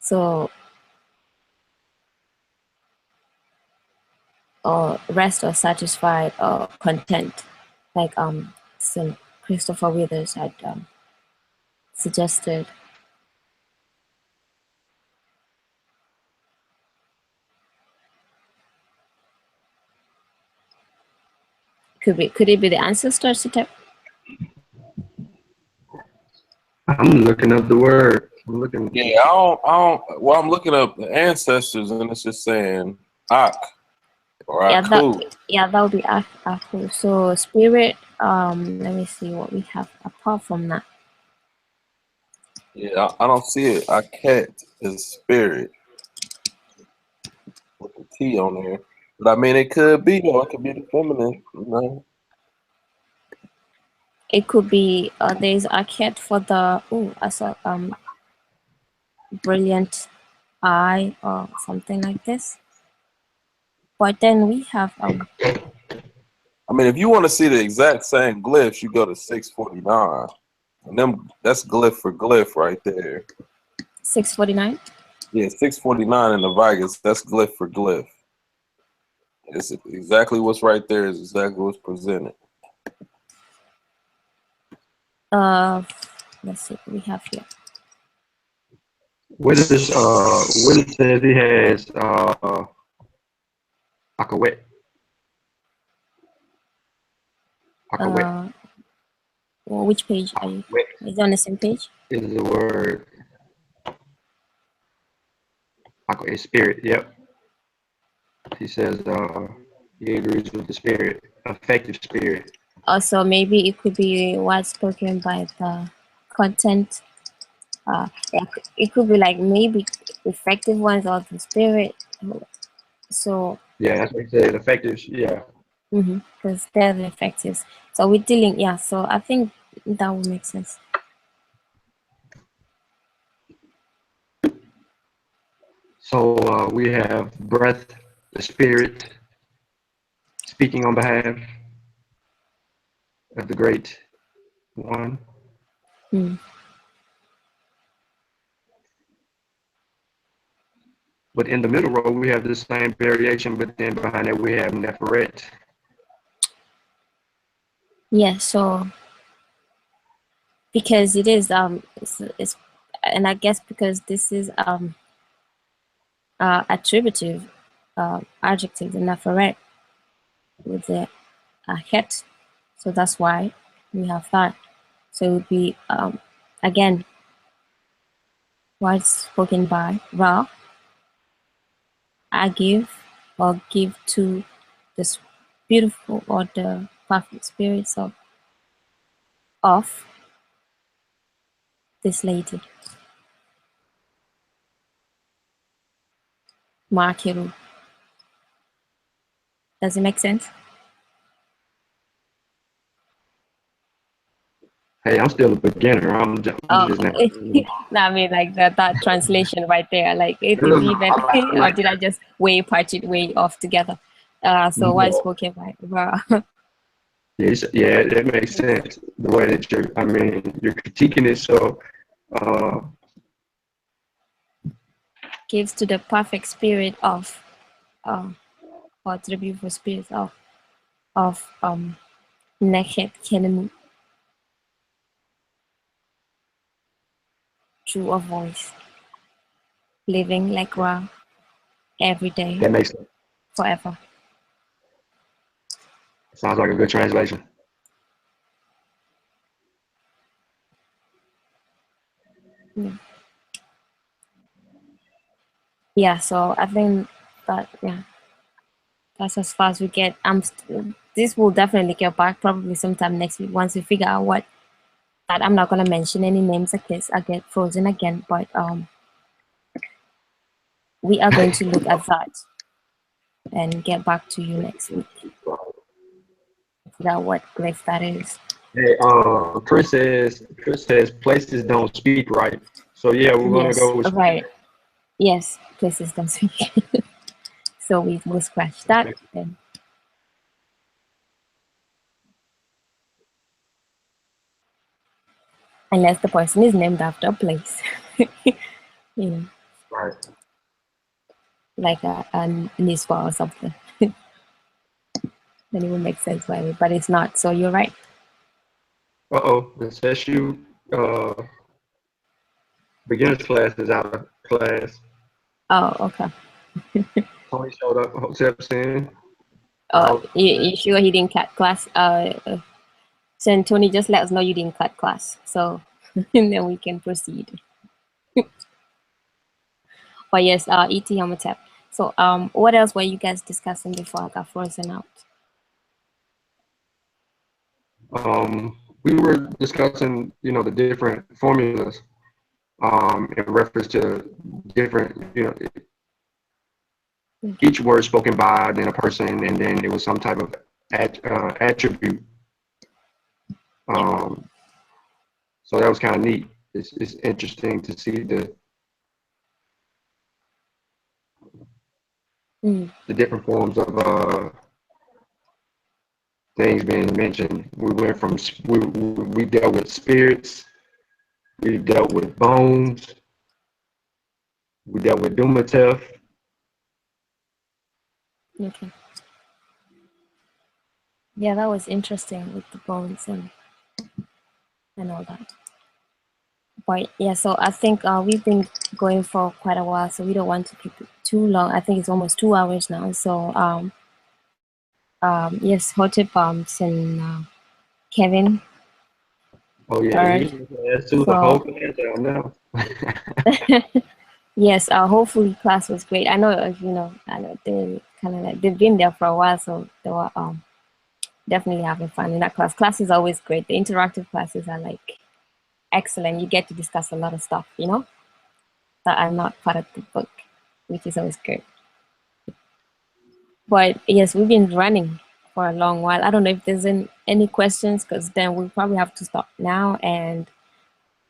so or rest or satisfied or content, like so Christopher Withers had suggested. Could it be the ancestors to I'm looking up the word. I'm looking. Yeah, I don't. Well, I'm looking up the ancestors, and it's just saying Ak or Aku. that would be Aku. So spirit, let me see what we have apart from that. Yeah, I don't see it. Aket is spirit with the T on there, but I mean it could be though. It could be the feminine, you know. It could be there's a cat for the I saw brilliant eye or something like this. But then we have I mean, if you want to see the exact same glyphs, you go to 649. And them, that's glyph for glyph right there. 649. Yeah, 649 in the Vegas, that's glyph for glyph. It's exactly what's right there is exactly what's presented. Let's see what we have here. What is this? What it says he has Akawet. Akawet. Well, which page are you? Is it on the same page? Is the word Akawet spirit? Yep. He says he agrees with the spirit, effective spirit. Also, maybe it could be what's spoken by the content. It could be like maybe effective ones of the spirit. So Yeah, that's what he said. Effective. Yeah. because they're the effectives. So we're dealing, yeah. So I think that would make sense. So we have breath, the spirit, speaking on behalf of the great one. But in the middle row, we have the same variation, but then behind it, we have Neferet. Yeah. So because it is it's and I guess because this is attributive adjective, the Naferet with the het, so that's why we have that. So it would be again what's spoken by Ra. I give or give to this beautiful or the perfect spirits of this lady. Makiru. Does it make sense? Hey, I'm still a beginner. I'm just Oh, now. no, I mean like that translation right there. Like it is even, or did I just patch it way off together? So what is spoken by Ra? Yeah, that makes sense. The way that you're critiquing it, so Gives to the perfect spirit of, or to the beautiful spirit of Nekhet Kenemu through a voice, living like Ra every day, that makes sense. forever. Sounds like a good translation. Yeah, so I think that that's as far as we get. This will definitely get back probably sometime next week once we figure out what. That I'm not gonna mention any names like this. I get frozen again, but we are going to look at that and get back to you next week. Figure out what glyph that is. Hey, Chris says places don't speak right. So yeah, we're gonna Yes, go with right. Yes, places don't speak. So we will scratch that then. Unless the person is named after a place. You know, right. like a Niswa or something. Then it would make sense by me, but it's not. So you're right. The Seshew beginner's class is out of class. Oh, okay. Tony showed up. Hotep saying, Oh, you sure he didn't cut class? So Tony, just let us know you didn't cut class, so and then we can proceed. But yes, ET Homotep. So what else were you guys discussing before I got frozen out? we were discussing, the different formulas in reference to different, each word spoken by then a person, and then it was some type of attribute. So that was kind of neat. It's interesting to see the different forms of things being mentioned. We went from we dealt with spirits, we dealt with bones, we dealt with Dumatef. Okay. Yeah, that was interesting with the bones and all that. But yeah, so I think we've been going for quite a while, so we don't want to keep it too long. I think it's almost 2 hours now. So yes, Hotep and Kevin. Oh yeah, All he right. has to the whole So class out now. yes, hopefully class was great. I know, I know they kind of like they've been there for a while, so they were definitely having fun in that class. Class is always great. The interactive classes are like excellent. You get to discuss a lot of stuff, that are not part of the book, which is always good. But yes, we've been running for a long while. I don't know if there's any questions, because then we'll probably have to stop now and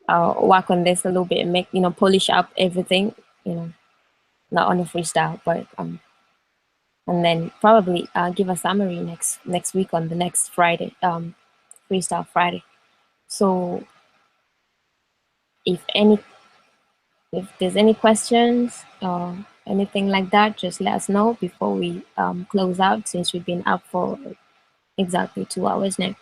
work on this a little bit and make, polish up everything, not on a freestyle, but and then probably give a summary next week on the next Friday, freestyle Friday. So if there's any questions or anything like that, just let us know before we close out, since we've been up for exactly 2 hours now.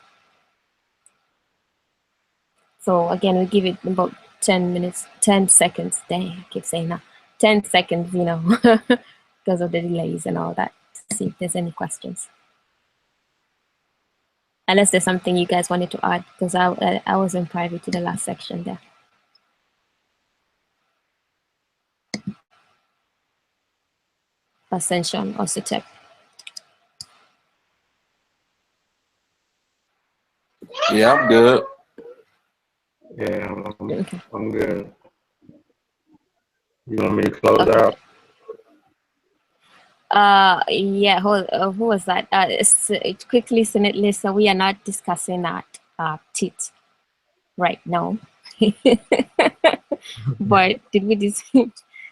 So again, we give it about 10 minutes, 10 seconds. Dang, I keep saying that. 10 seconds, because of the delays and all that, to see if there's any questions. Unless there's something you guys wanted to add, because I was in private to the last section there. Ascension or Sutep. Yeah, I'm good. Yeah, Okay. I'm good. You want me to close Okay. out? Yeah, who was that? Quickly, Senate Lisa, we are not discussing that tit right now. But did we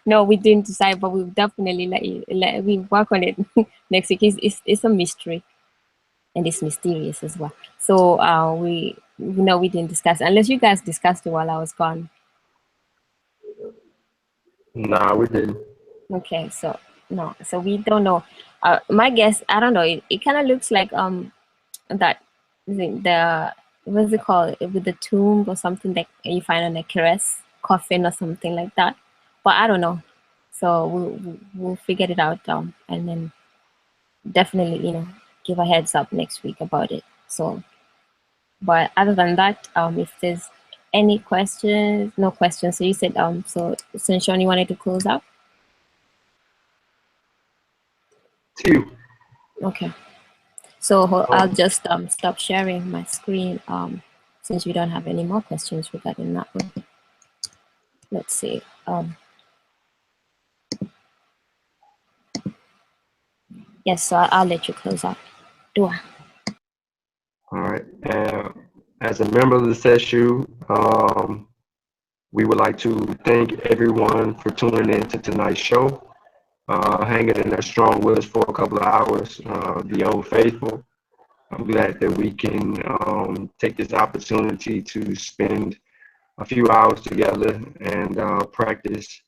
no, we didn't decide, but we'll definitely we work on it next week. It's a mystery, and it's mysterious as well. So we didn't discuss, unless you guys discussed it while I was gone. Nah, we didn't. Okay, so no, so we don't know. My guess, I don't know. It kind of looks like that the what's it called, with the tomb or something that you find on a caress coffin or something like that. But I don't know. So we'll figure it out, and then definitely give a heads up next week about it. So, but other than that, if there's any questions, no questions. So you said so Sunshine, you wanted to close out? Two. Okay. So I'll just stop sharing my screen since we don't have any more questions regarding that one. Let's see. Yes, so I'll let you close out. Dua. All right. As a member of the Seshew, we would like to thank everyone for tuning in to tonight's show, hanging in there strong with us for a couple of hours. The old faithful. I'm glad that we can take this opportunity to spend a few hours together and practice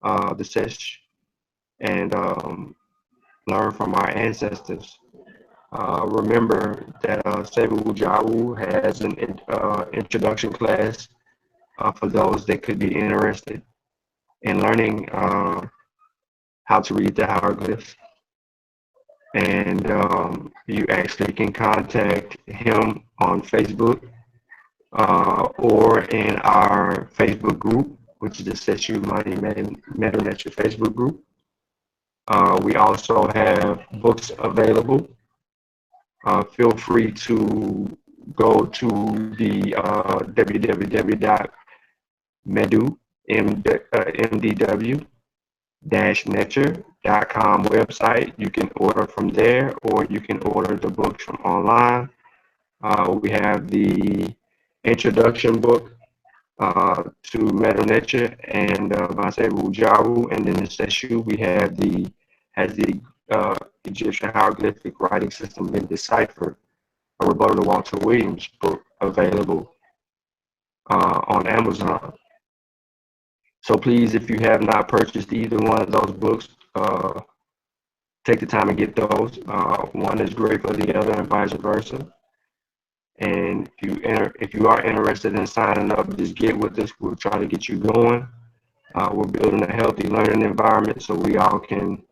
the sesh and learn from our ancestors. Remember that Sebu Jawu has an introduction class for those that could be interested in learning how to read the hieroglyphs. And you actually can contact him on Facebook or in our Facebook group, which is the Seshew Medew Netcher Facebook group. We also have books available. Feel free to go to the www.mdw-netcher.com website. You can order from there, or you can order the books from online. We have the introduction book to Medew Netcher and Vasevu Jaru, and then the Seshew we have has the Egyptian hieroglyphic writing system been deciphered, a rebuttal to Walter Williams book available on Amazon. So please, if you have not purchased either one of those books, take the time and get those. One is great for the other and vice versa. And if you are interested in signing up, just get with us. We'll try to get you going. We're building a healthy learning environment so we all can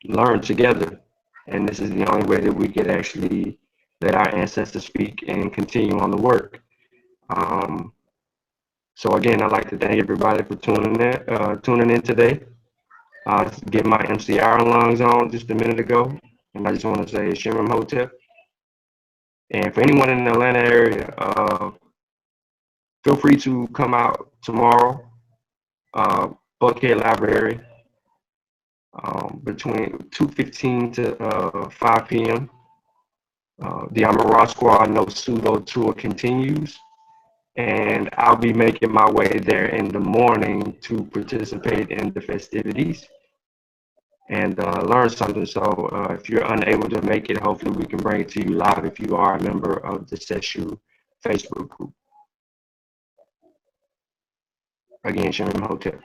learn together. And this is the only way that we could actually let our ancestors speak and continue on the work. So again, I'd like to thank everybody for tuning in today. Get my MCR alarms on just a minute ago, and I just want to say Shimon Hotep. And for anyone in the Atlanta area, feel free to come out tomorrow, Buckhead Library, between 2:15 to 5 p.m. The Amara Squad No Pseudo Tour continues, and I'll be making my way there in the morning to participate in the festivities and learn something. So if you're unable to make it, hopefully we can bring it to you live if you are a member of the Seshew Facebook group. Again, Sherman Hotel.